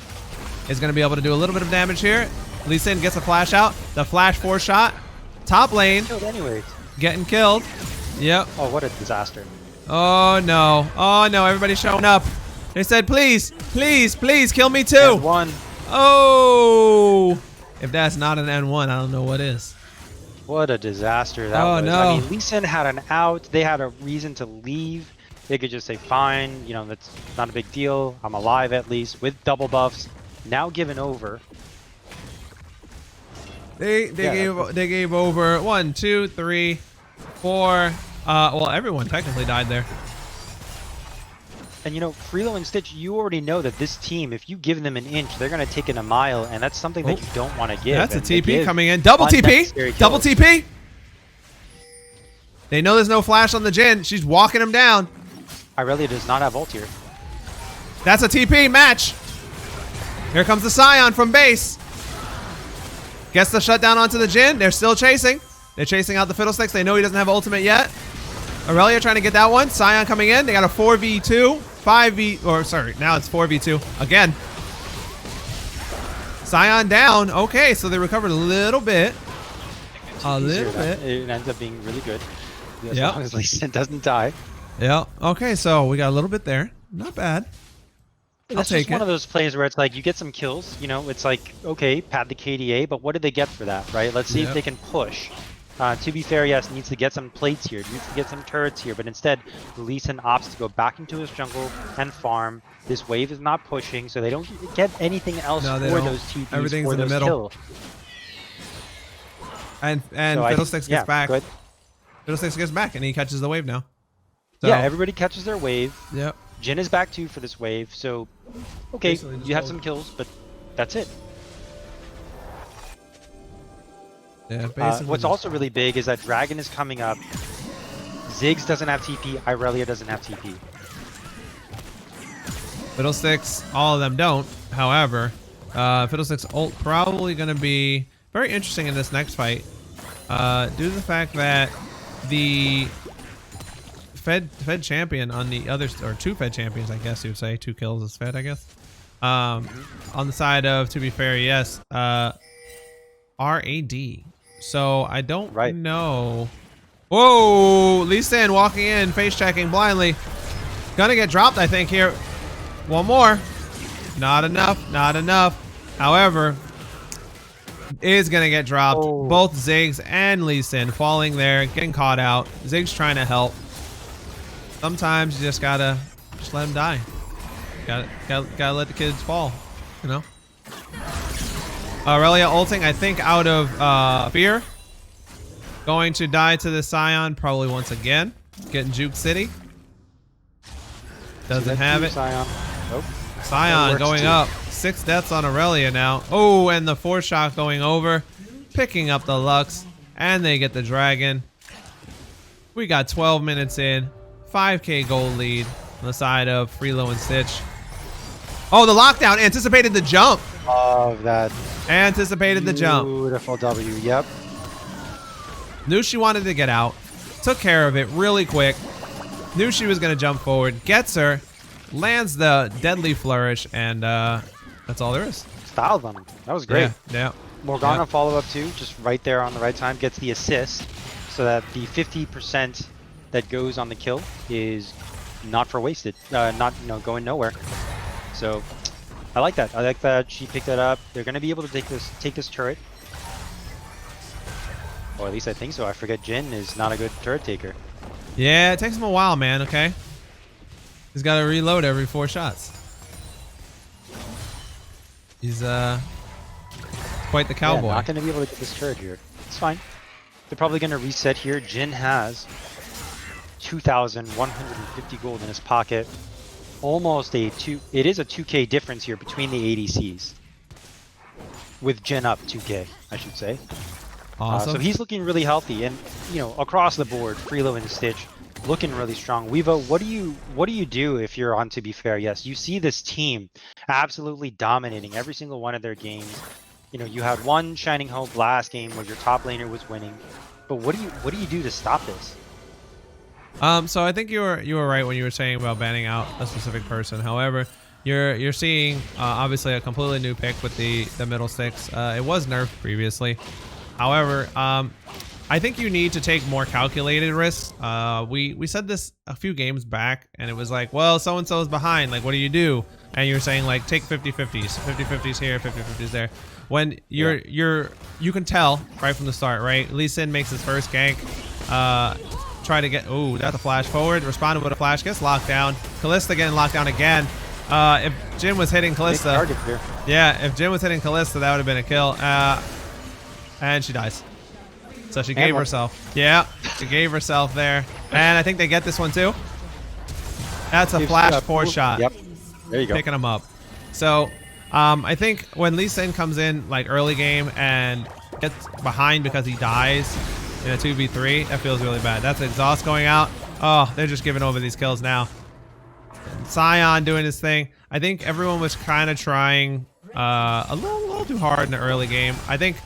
is going to be able to do a little bit of damage here. Lee Sin gets a flash out. The flash 4 shot. Top lane. Killed anyways. Getting killed. Yep. Oh, what a disaster. Oh no. Oh no. Everybody's showing up. They said, please, please, please kill me too. N1. Oh. If that's not an N1, I don't know what is. What a disaster that was. No. I mean, Lee Sin had an out. They had a reason to leave. They could just say, fine, you know, that's not a big deal. I'm alive at least with double buffs. Now given over. They gave over 1, 2, 3, 4. Well, everyone technically died there. And you know, FreeloNStitch, you already know that this team, if you give them an inch, they're gonna take it a mile, and that's something that you don't want to give. That's a and they TP give coming in. Double unnecessary TP. Double kills. TP. They know there's no flash on the Jhin. She's walking him down. Irelia does not have ult here. That's a TP match. Here comes the Scion from base. Gets the shutdown onto the Jhin. They're still chasing. They're chasing out the Fiddlesticks. They know he doesn't have ultimate yet. Aurelia trying to get that one. Scion coming in. They got a 4v2. 5v... Or, sorry. Now it's 4v2. Again. Scion down. Okay, so they recovered a little bit. A little bit. It ends up being really good. As Yep. long as Lee Sin doesn't die. Yeah. Okay, so we got a little bit there. Not bad. That's take just one it. of those plays where it's like you get some kills, you know, it's like, okay, pad the KDA, but what do they get for that, right? Let's see if they can push. To be fair, yes, needs to get some plates here, needs to get some turrets here, but instead, Lee Sin opts to go back into his jungle and farm. This wave is not pushing, so they don't get anything else for those TPs. Everything's for in the those middle. Kills. And So Fiddlesticks gets back. Good. Fiddlesticks gets back, and he catches the wave now. So, yeah, everybody catches their wave. Yep. Jin is back too for this wave, so okay, Basically just you have hold. some kills, but that's it. Yeah, basically. What's also really big is that Dragon is coming up. Ziggs doesn't have TP. Irelia doesn't have TP. Fiddlesticks, all of them don't. However, Fiddlesticks ult probably going to be very interesting in this next fight, due to the fact that the Fed champion on the other, or two Fed champions, I guess you would say, 2 kills is Fed, I guess. On the side of, to be fair, yes, RAD. So I don't know. Whoa, Lee Sin walking in, face checking blindly. Gonna get dropped, I think, here. One more. Not enough, not enough. However, is gonna get dropped. Oh. Both Ziggs and Lee Sin falling there, getting caught out. Ziggs trying to help. Sometimes you just gotta let him die. Gotta let the kids fall, you know? Aurelia ulting, I think, out of fear. Going to die to the Scion probably once again. Getting Juke City. Doesn't have it. Scion. Nope. Scion going up. 6 deaths on Aurelia now. Oh, and the 4 shot going over. Picking up the Lux. And they get the Dragon. We got 12 minutes in. 5k gold lead on the side of FreeloNStitch. Oh, the lockdown. Anticipated the jump. Love that. Anticipated the jump. Beautiful W. Yep. Knew she wanted to get out. Took care of it really quick. Knew she was going to jump forward. Gets her. Lands the deadly flourish. And that's all there is. Styled on him. That was great. Yeah. Morgana follow up too. Just right there on the right time. Gets the assist. So that the 50% that goes on the kill is not for wasted. Not going nowhere. So I like that. I like that she picked that up. They're going to be able to take this turret. Or at least I think so. I forget Jin is not a good turret taker. Yeah, it takes him a while, man, okay? He's got to reload every 4 shots. He's quite the cowboy. Yeah, not going to be able to get this turret here. It's fine. They're probably going to reset here. Jin has 2,150 gold in his pocket. Almost it is a 2k difference here between the ADCs. With Jin up 2k, I should say. Awesome. So he's looking really healthy, and across the board, FreeloNStitch looking really strong. Weava, what do you do if you're on To Be Fair? Yes, you see this team absolutely dominating every single one of their games. You had one shining hope last game where your top laner was winning, but what do you do to stop this? So I think you were right when you were saying about banning out a specific person. However, you're seeing obviously a completely new pick with the middle sticks. It was nerfed previously. However, I think you need to take more calculated risks. We said this a few games back, and it was like, well, so and so is behind. Like, what do you do? And you're saying like take 50-50s, 50-50s here, 50-50s there. When you can tell right from the start, right? Lee Sin makes his first gank. Try to get, oh, that's a flash forward. Responded with a flash, gets locked down. Kalista getting locked down again. If Jin was hitting Kalista, yeah, if Jin was hitting Kalista, that would have been a kill. And she dies. So she gave herself. Yeah, she gave herself there. And I think they get this one too. That's a flash 4 shot. Yep. There you go. Picking them up. So I think when Lee Sin comes in like early game and gets behind because he dies in a 2v3, that feels really bad. That's exhaust going out. Oh, they're just giving over these kills now. Scion doing his thing. I think everyone was kind of trying a little too hard in the early game. I think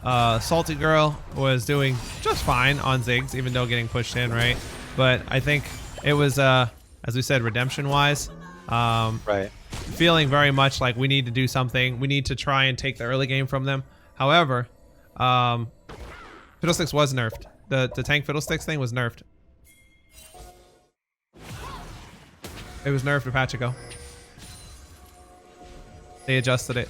Salty Girl was doing just fine on Ziggs, even though getting pushed in, right? But I think it was, as we said, redemption-wise, right, feeling very much like we need to do something. We need to try and take the early game from them. However, Fiddlesticks was nerfed. The tank Fiddlesticks thing was nerfed. It was nerfed a patch ago. They adjusted it.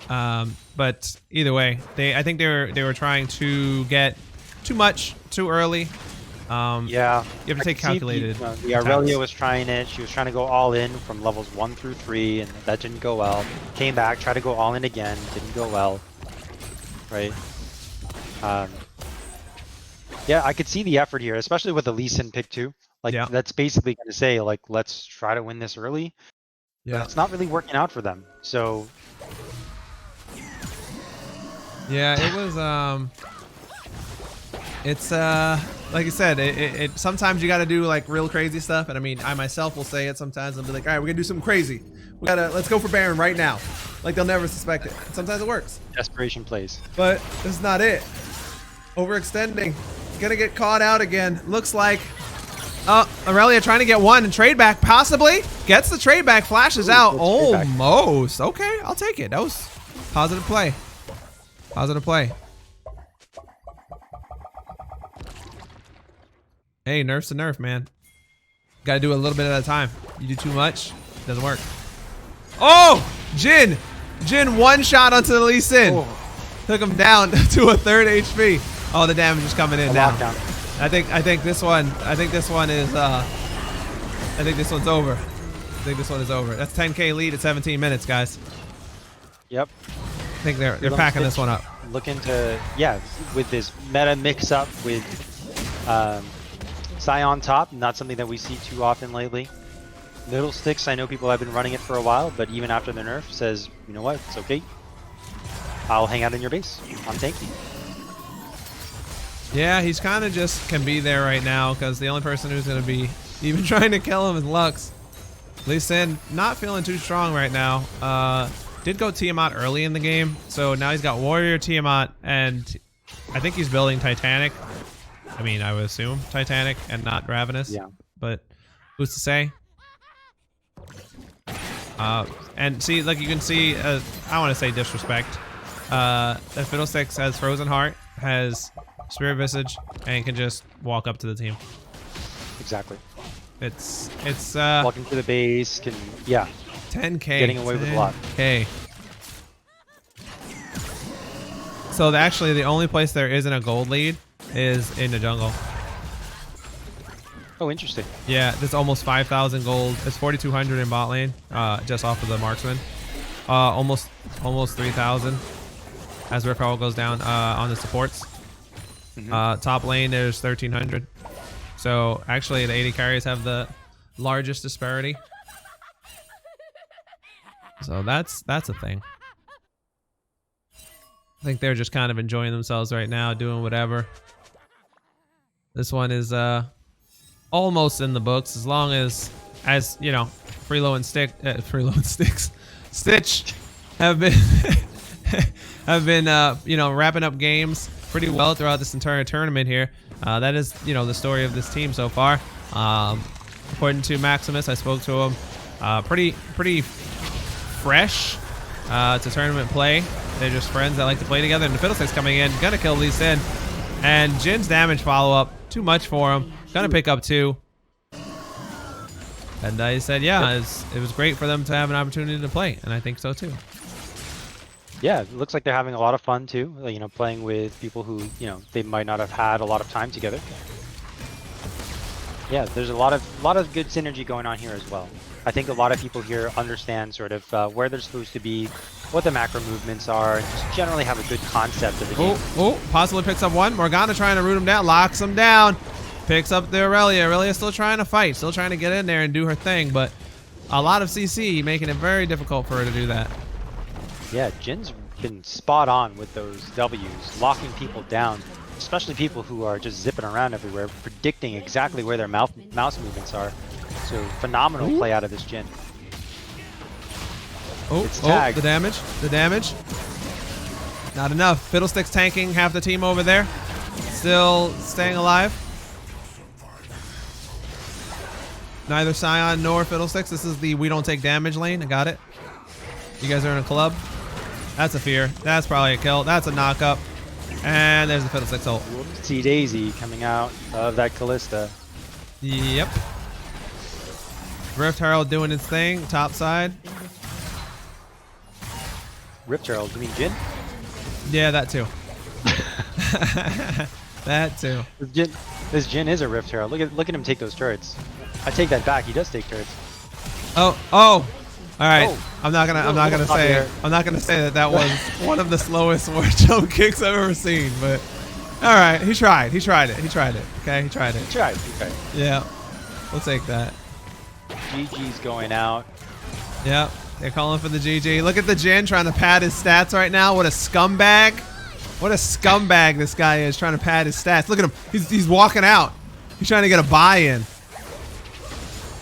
But either way, I think they were trying to get too much too early. Yeah, you have to take calculated. The Aurelia was trying it. She was trying to go all in from levels 1 through 3, and that didn't go well. Came back, tried to go all in again, didn't go well. Right. Yeah, I could see the effort here, especially with the Lee Sin pick too. Like Yeah. that's basically going to say like, let's try to win this early. But Yeah. it's not really working out for them. So Yeah, it was it's like you said, it sometimes you got to do like real crazy stuff, and I mean I myself will say it sometimes. I'll be like, all right, we're gonna do something crazy. Let's go for Baron right now. Like they'll never suspect it. And sometimes it works. desperation plays. But this is not it. Overextending. Gonna get caught out again. Looks like Aurelia trying to get one and trade back, possibly. Gets the trade back, flashes out. Almost. Okay, I'll take it. That was positive play. Positive play. Hey, nerf's a nerf, man. Gotta do a little bit at a time. You do too much, doesn't work. Oh! Jin! Jin one shot onto the Lee Sin. Oh. Took him down to a 3rd HP. Oh, the damage is coming in now. Lockdown. I think this one is I think this one's over. I think this one is over. That's 10k lead at 17 minutes, guys. Yep. I think they're packing this one up. Looking to, yeah, with this meta mix up with Psy on top, not something that we see too often lately. Middle Sticks, I know people have been running it for a while, but even after the nerf says, you know what, it's okay. I'll hang out in your base. I'm tanky. Yeah, he's kind of just can be there right now because the only person who's going to be even trying to kill him is Lux. Lee Sin not feeling too strong right now. Did go Tiamat early in the game, so now he's got Warrior, Tiamat, and I think he's building Titanic. I mean, I would assume Titanic and not Ravenous. Yeah. But who's to say? And see, like you can see, I want to say disrespect. That Fiddlesticks has Frozen Heart, has Spirit Visage, and can just walk up to the team. Exactly. It's walking to the base, can 10k, getting away with a lot. Okay. So actually, the only place there isn't a gold lead is in the jungle. Oh, interesting. Yeah, there's almost 5,000 gold. It's 4,200 in bot lane, just off of the marksman. Almost 3,000 as Riffle goes down on the supports. Top lane there's 1,300. So actually, the 80 carries have the largest disparity. So that's a thing. I think they're just kind of enjoying themselves right now, doing whatever. This one is almost in the books, as long as you know, FreeloNStitch Stitch have been you know, wrapping up games pretty well throughout this entire tournament here. That is, you know, the story of this team so far. According to Maximus, I spoke to him. Pretty fresh to tournament play. They're just friends that like to play together. And the Fiddlesticks coming in, gonna kill Lee Sin. And Jin's damage follow-up, too much for him. Gonna pick up 2. And he said, yeah, it was great for them to have an opportunity to play, and I think so too. Yeah, it looks like they're having a lot of fun too. You know, playing with people who, you know, they might not have had a lot of time together. Yeah, there's a lot of good synergy going on here as well. I think a lot of people here understand sort of where they're supposed to be, what the macro movements are, and just generally have a good concept of the game. Oh, possibly picks up one. Morgana trying to root him down, locks him down. Picks up the Aurelia. Aurelia still trying to fight, still trying to get in there and do her thing, but a lot of CC making it very difficult for her to do that. Yeah, Jin's been spot on with those W's, locking people down, especially people who are just zipping around everywhere, predicting exactly where their mouse movements are. So phenomenal play out of this Jin. Oh, the damage. Not enough. Fiddlesticks tanking half the team over there. Still staying alive. Neither Scion nor Fiddlesticks. This is the we don't take damage lane. I got it. You guys are in a club. That's a fear. That's probably a kill. That's a knock-up. And there's the Fiddlesticks ult. See Daisy coming out of that Callista. Yep. Rift Herald doing its thing. Top side. Rift Herald, you mean Jin? Yeah, that too. That too. This Jin is a Rift Herald. Look at him take those turrets. I take that back. He does take turrets. Oh. All right. I'm not gonna say that was one of the slowest war jump kicks I've ever seen, but All right, he tried. He tried it. He tried it. Okay, he tried it. He tried. Yeah, we'll take that. GG's going out. Yep, they're calling for the GG. Look at the Jin trying to pad his stats right now. What a scumbag. What a scumbag this guy is trying to pad his stats. Look at him. He's walking out. He's trying to get a buy-in.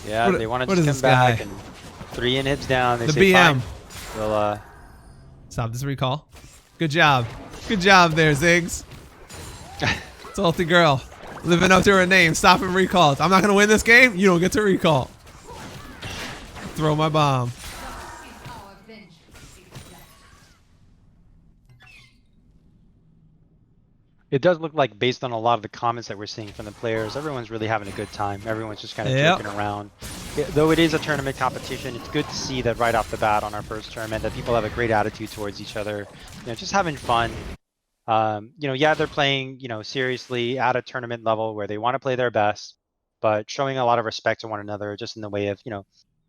Yeah, they want to just come back and 3 inhibs down. They the say, BM. Fine. We'll stop this recall. Good job. Good job there, Ziggs. Salty girl. Living up to her name. Stopping recalls. I'm not going to win this game. You don't get to recall. Throw my bomb. It does look like, based on a lot of the comments that we're seeing from the players, everyone's really having a good time. Everyone's just kind of joking around. Though it is a tournament competition, it's good to see that right off the bat on our first tournament that people have a great attitude towards each other. You know, just having fun. You know, yeah, they're playing, you know, seriously at a tournament level where they want to play their best, but showing a lot of respect to one another just in the way of, you know,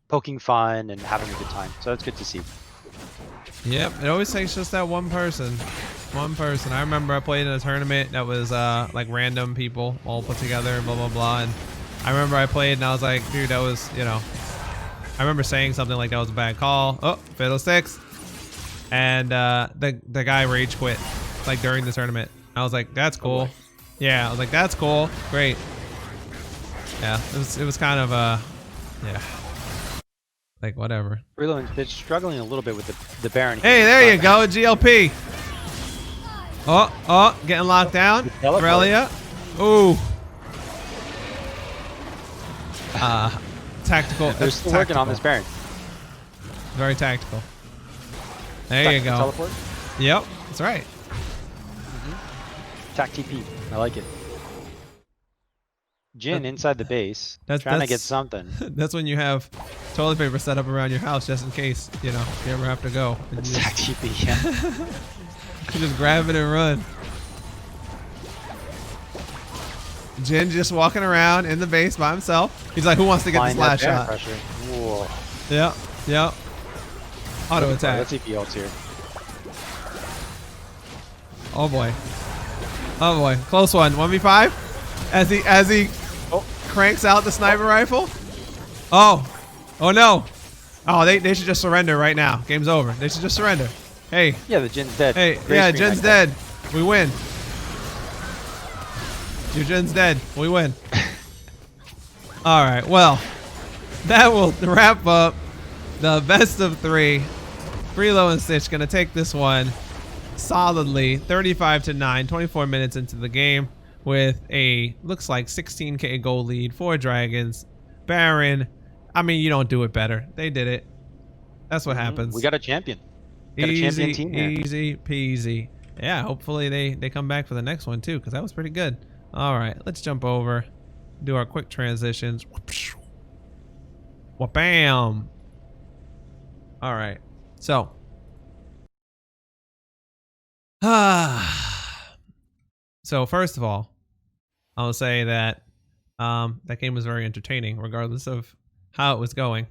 poking fun and having a good time. So it's good to see. Yep, it always takes just that one person. One person. I remember I played in a tournament that was like random people all put together and blah blah blah. And I remember I played and I was like, dude, that was, you know, I remember saying something like that was a bad call. Oh, Fiddlesticks. And the guy rage quit like during the tournament. I was like, that's cool. Yeah, I was like, that's cool. Great. Yeah, it was kind of yeah. Like whatever. FreeloNStitch struggling a little bit with the Baron. Hey, there you go, GLP. Oh, getting locked down. Aurelia. Ooh. Tactical. They're still working on this Baron. Very tactical. There you go. Teleport? Yep, that's right. Tac TP. I like it. Jin inside the base, trying to get something. That's when you have toilet paper set up around your house just in case, you know, if you ever have to go. It's Tac TP, yeah. You just grab it and run. Jin just walking around in the base by himself. He's like, who wants to get this last shot? Pressure. Whoa. Yep. Auto attack. Let's see if he ults here. Oh boy. Oh boy. Close one. 1v5. As he cranks out the sniper rifle. Oh no. Oh, they should just surrender right now. Game's over. They should just surrender. Hey. Yeah, the Jin's dead. Hey, yeah, Jin's dead. We win. Your Jin's dead. We win. All right. Well, that will wrap up the best of 3. FreeloNStitch gonna take this one solidly, 35-9, 24 minutes into the game with a looks like 16k gold lead for Dragons. Baron. I mean, you don't do it better. They did it. That's what happens. We got a champion. Got a champion team here. Easy peasy. Yeah, hopefully they come back for the next one too, because that was pretty good. All right, let's jump over, do our quick transitions. Bam. All right, so so first of all, I'll say that that game was very entertaining, regardless of how it was going.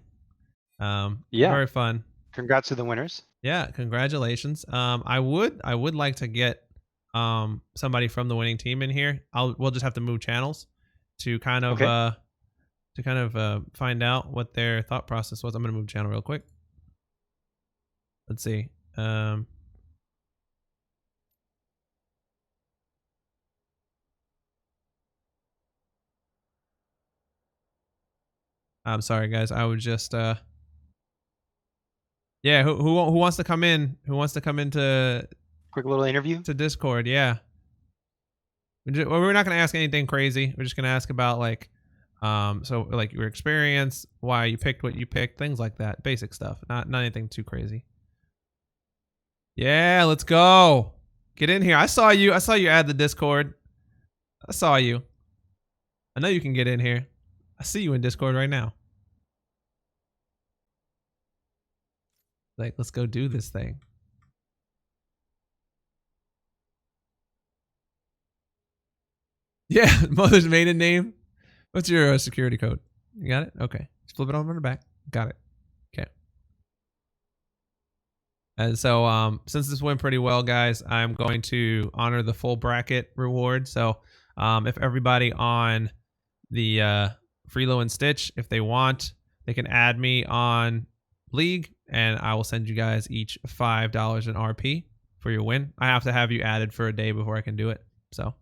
Yeah, very fun. Congrats to the winners. Yeah, congratulations. I would like to get somebody from the winning team in here. We'll just have to move channels to kind of find out what their thought process was. I'm gonna move channel real quick. Let's see. I'm sorry, guys. I would just yeah. Who wants to come in? Who wants to come into quick little interview to Discord? Yeah. We're not gonna ask anything crazy. We're just gonna ask about like, so like your experience, why you picked what you picked, things like that, basic stuff. Not anything too crazy. Yeah, let's go. Get in here. I saw you add the Discord. I saw you. I know you can get in here. I see you in Discord right now. Like, let's go do this thing. Yeah, mother's maiden name. What's your security code? You got it? Okay. Just flip it over on the back. Got it. Okay. And so since this went pretty well, guys, I'm going to honor the full bracket reward. So if everybody on the FreeloNStitch, if they want, they can add me on League, and I will send you guys each $5 in RP for your win. I have to have you added for a day before I can do it. So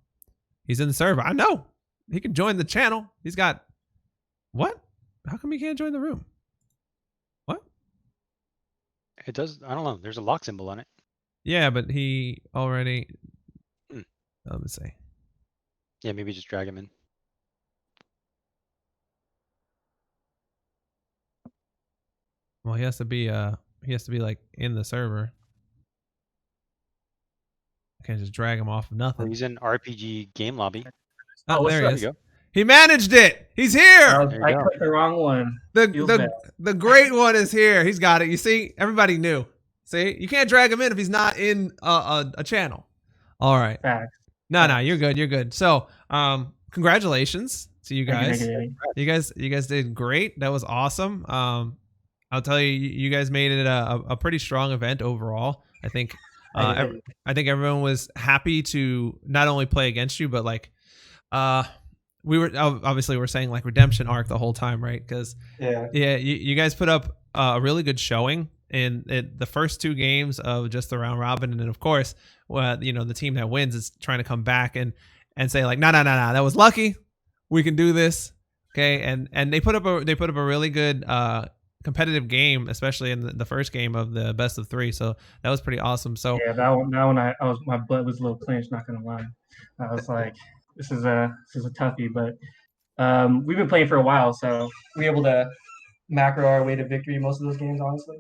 he's in the server. I know. He can join the channel. He's got... What? How come he can't join the room? What? It does. I don't know. There's a lock symbol on it. Yeah, but he already... Let me see. Yeah, maybe just drag him in. Well, he has to be like in the server. I can't just drag him off of nothing. Oh, he's in RPG game lobby. Oh, there he is. There you go. He managed it. He's here. I clicked the wrong one. The great one is here. He's got it. You see, everybody knew. See, you can't drag him in if he's not in a channel. All right. Facts. No, you're good. You're good. So, congratulations to you guys. You guys did great. That was awesome. I'll tell you, you guys made it a pretty strong event overall. I think everyone was happy to not only play against you, but like, we were obviously we're saying like redemption arc the whole time, right? Because you guys put up a really good showing in the first 2 games of just the round robin, and then of course, the team that wins is trying to come back and say like, no, that was lucky. We can do this, okay? And they put up a really good competitive game, especially in the first game of the best of 3. So that was pretty awesome. So yeah, that one my butt was a little clenched. Not gonna lie, I was like, this is a toughie. But we've been playing for a while, so we were able to macro our way to victory most of those games, honestly.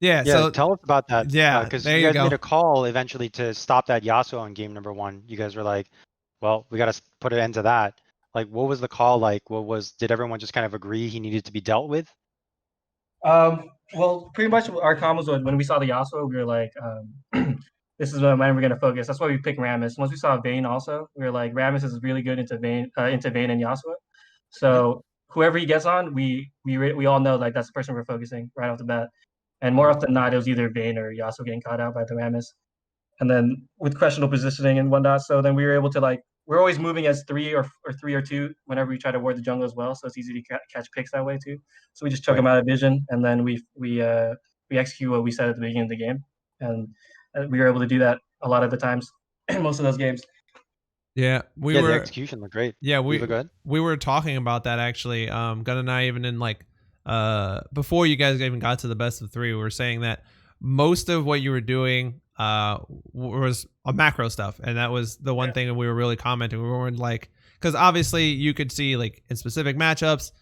Yeah. So tell us about that. Yeah, because there you you guys go. made a call eventually to stop that Yasuo in game number 1. You guys were like, well, we got to put an end to that. Like, what was the call like? Did everyone just kind of agree he needed to be dealt with? Well, pretty much our combos was when we saw the Yasuo, we were like, this is when we're gonna focus. That's why we picked Rammus. Once we saw Vayne also, we were like, Rammus is really good into Vayne and Yasuo. So whoever he gets on, we all know like that's the person we're focusing right off the bat. And more often than not, it was either Vayne or Yasuo getting caught out by the Rammus. And then with questionable positioning and whatnot, so then we were able to like, we're always moving as 3 or 3 or 2 whenever we try to ward the jungle as well. So it's easy to catch picks that way too. So we just chuck them out of vision, and then we execute what we said at the beginning of the game, and we were able to do that a lot of the times in most of those games. Yeah, the execution looked great. Yeah, we good. We were talking about that actually. Gunn and I, even in like before you guys even got to the best of 3, we were saying that most of what you were doing was a macro stuff, and that was the one thing that we were really commenting. We weren't like, because obviously you could see like in specific matchups,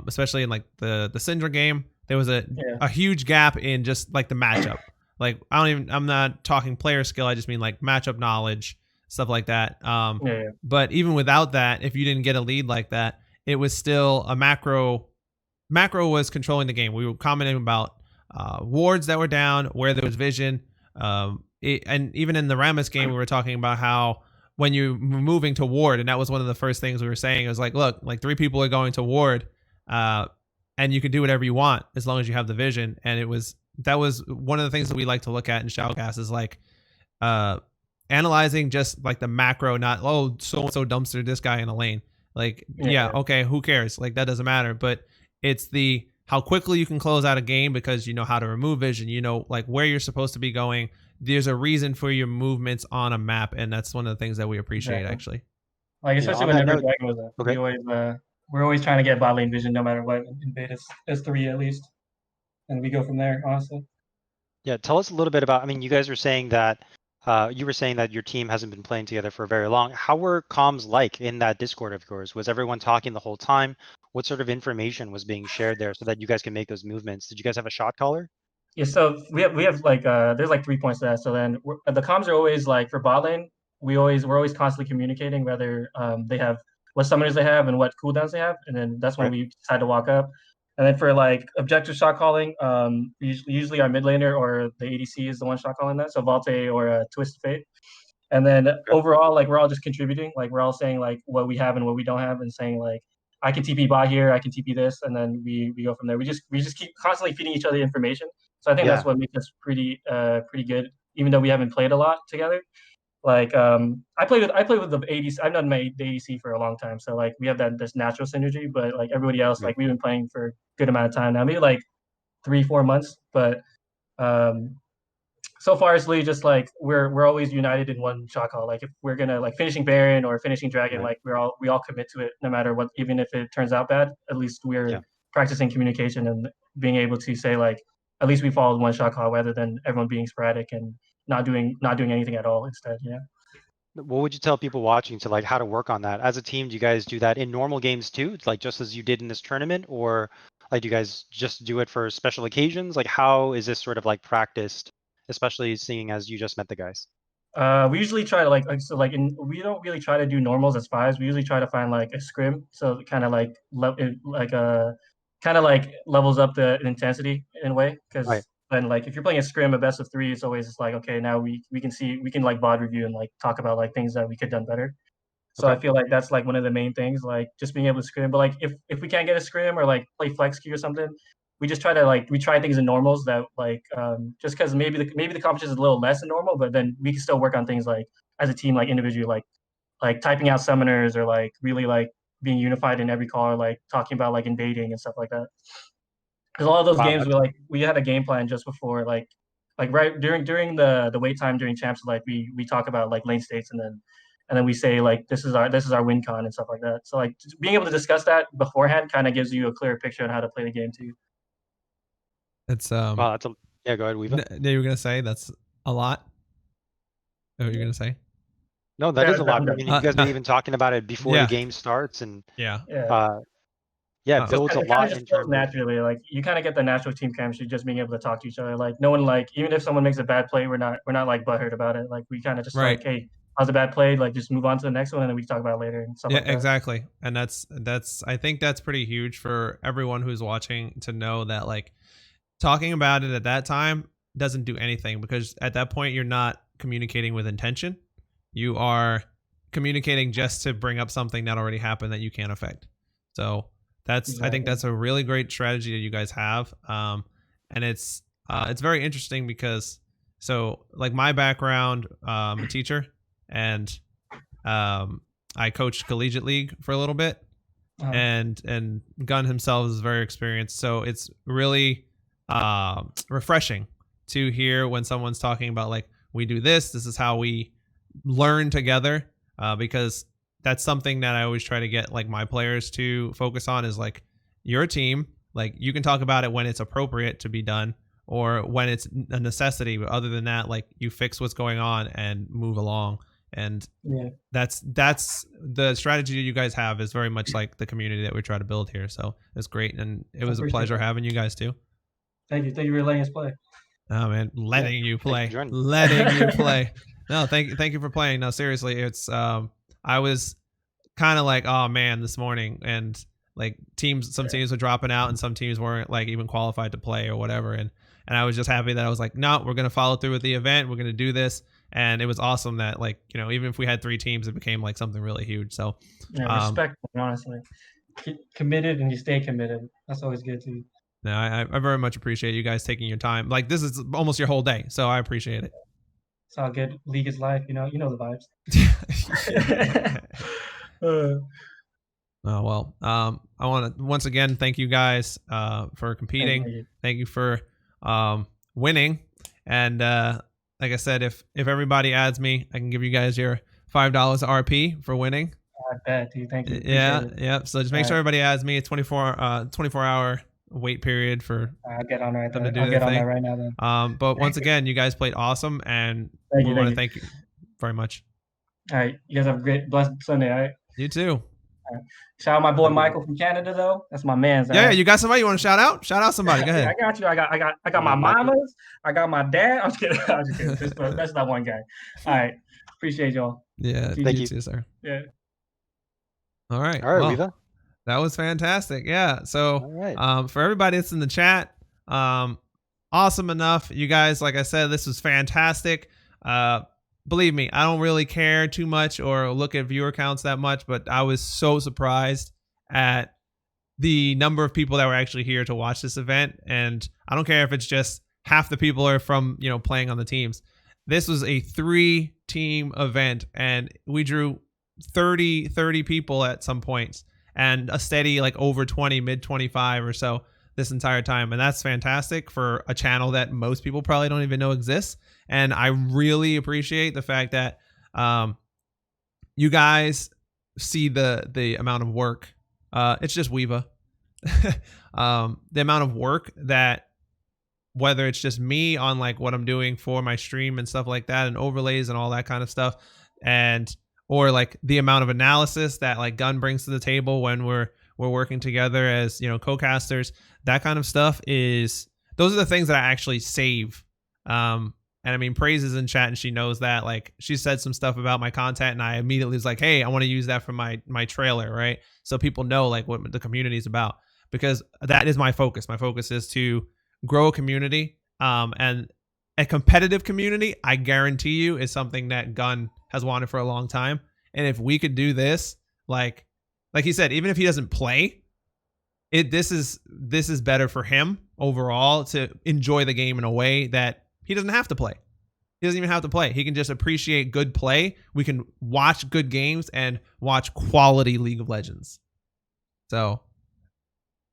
especially in like the Syndra game, there was a huge gap in just like the matchup. Like I'm not talking player skill, I just mean like matchup knowledge, stuff like that. But even without that, if you didn't get a lead like that, it was still a macro was controlling the game. We were commenting about wards that were down, where there was vision. And even in the Rammus game, we were talking about how when you were moving to ward, and that was one of the first things we were saying, it was like, look, like 3 people are going to ward, and you can do whatever you want as long as you have the vision. And that was one of the things that we like to look at in Shoutcast, is like analyzing just like the macro, not, oh, so-and-so dumpster this guy in a lane. Like, okay, who cares? Like, that doesn't matter. But it's how quickly you can close out a game, because you know how to remove vision, you know, like where you're supposed to be going. There's a reason for your movements on a map, and that's one of the things that we appreciate, actually. Like, especially when Dragon was up. We're always trying to get bot lane vision no matter what, in beta S3 at least. And we go from there, honestly. Yeah, tell us a little bit about, I mean, you guys were saying that your team hasn't been playing together for very long. How were comms like in that Discord of yours? Was everyone talking the whole time? What sort of information was being shared there so that you guys can make those movements? Did you guys have a shot caller? Yeah, so we have like there's like 3 points to that. So then the comms are always like, for bot lane, we're always constantly communicating whether they have what summoners they have and what cooldowns they have, and then that's when we decide to walk up. And then for like objective shot calling, usually our mid laner or the ADC is the one shot calling that, so Valte or Twisted Fate. And then overall, like, we're all just contributing. Like, we're all saying like what we have and what we don't have, and saying like, I can TP bot here, I can TP this, and then we go from there. We just keep constantly feeding each other information, So I think Yeah. that's what makes us pretty good, even though we haven't played a lot together. Like I play with the ADC. I've done my ADC for a long time, so like we have this natural synergy. But like everybody else, Right. like we've been playing for a good amount of time now, maybe like 3-4 months. But um, so far it's really just like we're always united in one shot call. Like if we're gonna like finishing Baron or finishing Dragon, Right. like we all commit to it no matter what, even if it turns out bad. At least we're Yeah. practicing communication and being able to say like at least we followed one shot call rather than everyone being sporadic and not doing anything at all instead. Yeah. What would you tell people watching to like how to work on that as a team? Do you guys do that in normal games too? It's like just as you did in this tournament, or like do you guys just do it for special occasions? Like how is this sort of like practiced, especially seeing as you just met the guys? We usually try to we don't really try to do normals as fives. We usually try to find like a scrim, so it kind of like kind of like levels up the intensity in a way. Right. Because then like if you're playing a scrim, a best of three, it's always just like okay, now we can like VOD review and like talk about like things that we could done better. So I Okay. feel like that's like one of the main things, like just being able to scrim. But like if we can't get a scrim or like play flex queue or something, we just try to like we try things in normals that like just because maybe the competition is a little less than normal, but then we can still work on things like as a team, like individually, like typing out summoners or like really like being unified in every call, or like talking about like invading and stuff like that. Because a lot of those Wow. games we had a game plan just before like right during the wait time during champs, like we talk about like lane states and then we say like this is our win con and stuff like that. So like just being able to discuss that beforehand kind of gives you a clearer picture on how to play the game too. It's Wow. That's a yeah. Go ahead, Weava. you were gonna say that's a lot. What you're gonna say? No, that Yeah, is a lot. I I'm mean, you guys no. been even talking about it before the Yeah. game starts, and Yeah. Yeah. yeah, Uh, it builds a It kind of lot in just flows terms of naturally. Like you kind of get the natural team chemistry just being able to talk to each other. Like no one like even if someone makes a bad play, we're not like butthurt about it. Like we kind of just Right. like, hey, how's a bad play? Like just move on to the next one and then we can talk about it later and stuff Yeah, like that. exactly. And that's I think that's pretty huge for everyone who's watching to know that like talking about it at that time doesn't do anything, because at that point you're not communicating with intention. You are communicating just to bring up something that already happened that you can't affect. So that's I think Exactly. that's a really great strategy that you guys have. And it's very interesting because so like my background, I'm a teacher, and I coached collegiate league for a little bit, and Gunn himself is very experienced. So it's really refreshing to hear when someone's talking about like we do this. This is how we learn together, because that's something that I always try to get like my players to focus on is like your team. Like you can talk about it when it's appropriate to be done or when it's a necessity, but other than that, like you fix what's going on and move along. And Yeah. that's the strategy you guys have is very much like the community that we try to build here. So it's great, and it was a appreciate pleasure that. having you guys too. Thank you for letting us play. Oh man, letting you play, joining. letting you play. No, thank you for playing. No, seriously, it's I was kind of like, oh man, this morning, and like some teams were dropping out and some teams weren't like even qualified to play or whatever, and I was just happy that I was like, no, we're gonna follow through with the event, we're gonna do this. And it was awesome that like, you know, even if we had 3 teams, it became like something really huge. So Yeah, respect, honestly. Keep committed and you stay committed. That's always good too. no, I very much appreciate you guys taking your time. Like this is almost your whole day, so I appreciate it. It's all good. League is life, you know the vibes. Oh well, I want to once again thank you guys for competing. Thank you for winning, and like I said, if everybody adds me, I can give you guys your $5 RP for winning. I bet, dude. Thank you. Yeah. So just make sure everybody adds me. A 24-hour wait period for I'll get on them to do I'll their get on thing. that right now then. But once again, you guys played awesome, and Thank we want to you. thank you very much. All right, you guys have a great blessed Sunday. All right. You too. All right. Shout out my boy Michael from Canada though. That's my man's. Yeah, you got somebody you want to shout out? Shout out somebody. Go ahead. I got you. I got my mamas. I got my dad. I'm just kidding. I'm just kidding. That's not one guy. All right. Appreciate y'all. Yeah. Thank you too, sir. Yeah. All right. All right, well, Weava. that was fantastic. Yeah. So All right. for everybody that's in the chat, awesome enough. You guys, like I said, this was fantastic. Believe me, I don't really care too much or look at viewer counts that much, but I was so surprised at the number of people that were actually here to watch this event. And I don't care if it's just half the people are from, you know, playing on the teams. This was a 3-team event, and we drew 30 people at some points, and a steady like over 20, mid 25 or so this entire time. And that's fantastic for a channel that most people probably don't even know exists. And I really appreciate the fact that you guys see the amount of work. It's just Weava. The amount of work that, whether it's just me on like what I'm doing for my stream and stuff like that, and overlays and all that kind of stuff, and or like the amount of analysis that like Gun brings to the table when we're working together as, you know, co-casters, that kind of stuff those are the things that I actually save. And I mean, Praise is in chat and she knows that. Like, she said some stuff about my content and I immediately was like, hey, I want to use that for my trailer, right? So people know like what the community is about, because that is my focus. My focus is to grow a community, and a competitive community, I guarantee you, is something that Gun has wanted for a long time. And if we could do this, like he said, even if he doesn't play, this is better for him overall, to enjoy the game in a way that he doesn't have to play. He doesn't even have to play. He can just appreciate good play. We can watch good games and watch quality League of Legends. So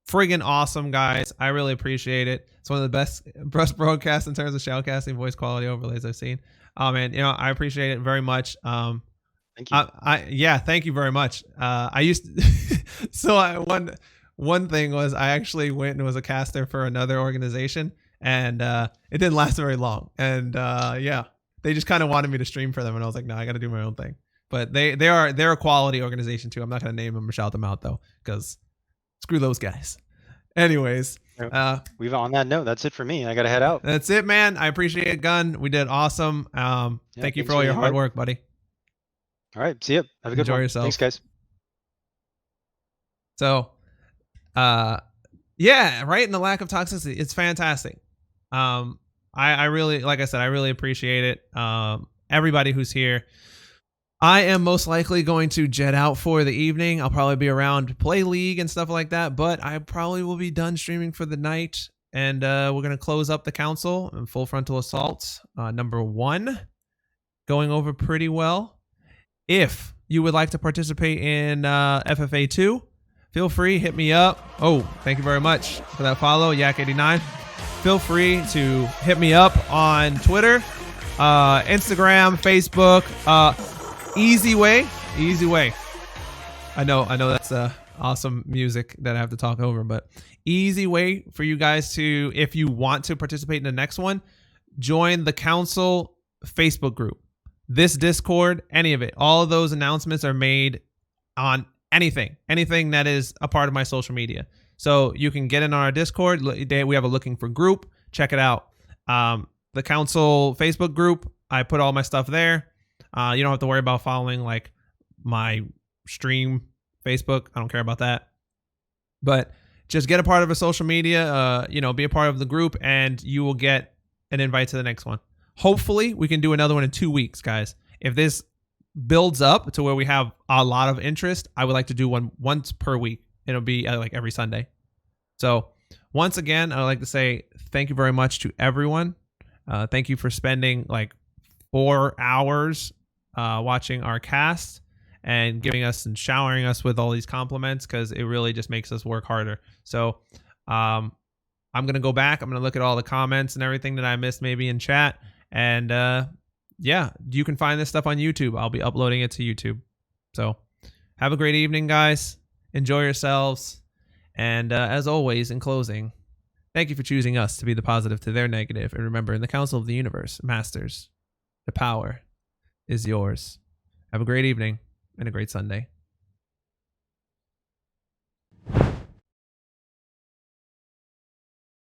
friggin' awesome, guys. I really appreciate it. It's one of the best broadcasts in terms of shoutcasting voice quality overlays I've seen. And you know, I appreciate it very much. Thank you. Yeah, thank you very much. I used to so one thing was I actually went and was a caster for another organization, and it didn't last very long. And yeah, they just kind of wanted me to stream for them, and I was like, no, I got to do my own thing. But they're a quality organization too. I'm not gonna name them or shout them out though, because screw those guys. Anyways, we've on that note, that's it for me. I gotta head out. That's it, man. I appreciate it, Gun. We did awesome. Thank you for all your hard work, buddy. All right, see you. Have a good one. Enjoy yourself. Thanks, guys. So, yeah, right. In the lack of toxicity, it's fantastic. I really, like I said, I really appreciate it. Everybody who's here. I am most likely going to jet out for the evening. I'll probably be around to play League and stuff like that, but I probably will be done streaming for the night. And we're going to close up the council and Full Frontal Assault number 1, going over pretty well. If you would like to participate in FFA 2, feel free, hit me up. Oh, thank you very much for that follow, Yak89. Feel free to hit me up on Twitter, Instagram, Facebook, easy way. I know that's awesome music that I have to talk over, but easy way for you guys to, if you want to participate in the next one, join the council Facebook group, this Discord, any of it. All of those announcements are made on anything that is a part of my social media. So you can get in our Discord. We have a looking for group. Check it out. The council Facebook group, I put all my stuff there. You don't have to worry about following like my stream Facebook. I don't care about that. But just get a part of a social media, be a part of the group, and you will get an invite to the next one. Hopefully we can do another one in 2 weeks, guys. If this builds up to where we have a lot of interest, I would like to do one once per week. It'll be like every Sunday. So once again, I'd like to say thank you very much to everyone. Thank you for spending like 4 hours watching our cast and giving us and showering us with all these compliments, because it really just makes us work harder. So I'm going to go back. I'm going to look at all the comments and everything that I missed maybe in chat. And yeah, you can find this stuff on YouTube. I'll be uploading it to YouTube. So have a great evening, guys. Enjoy yourselves. And as always, in closing, thank you for choosing us to be the positive to their negative. And remember, in the Council of the Universe, Masters, the power is yours. Have a great evening and a great Sunday.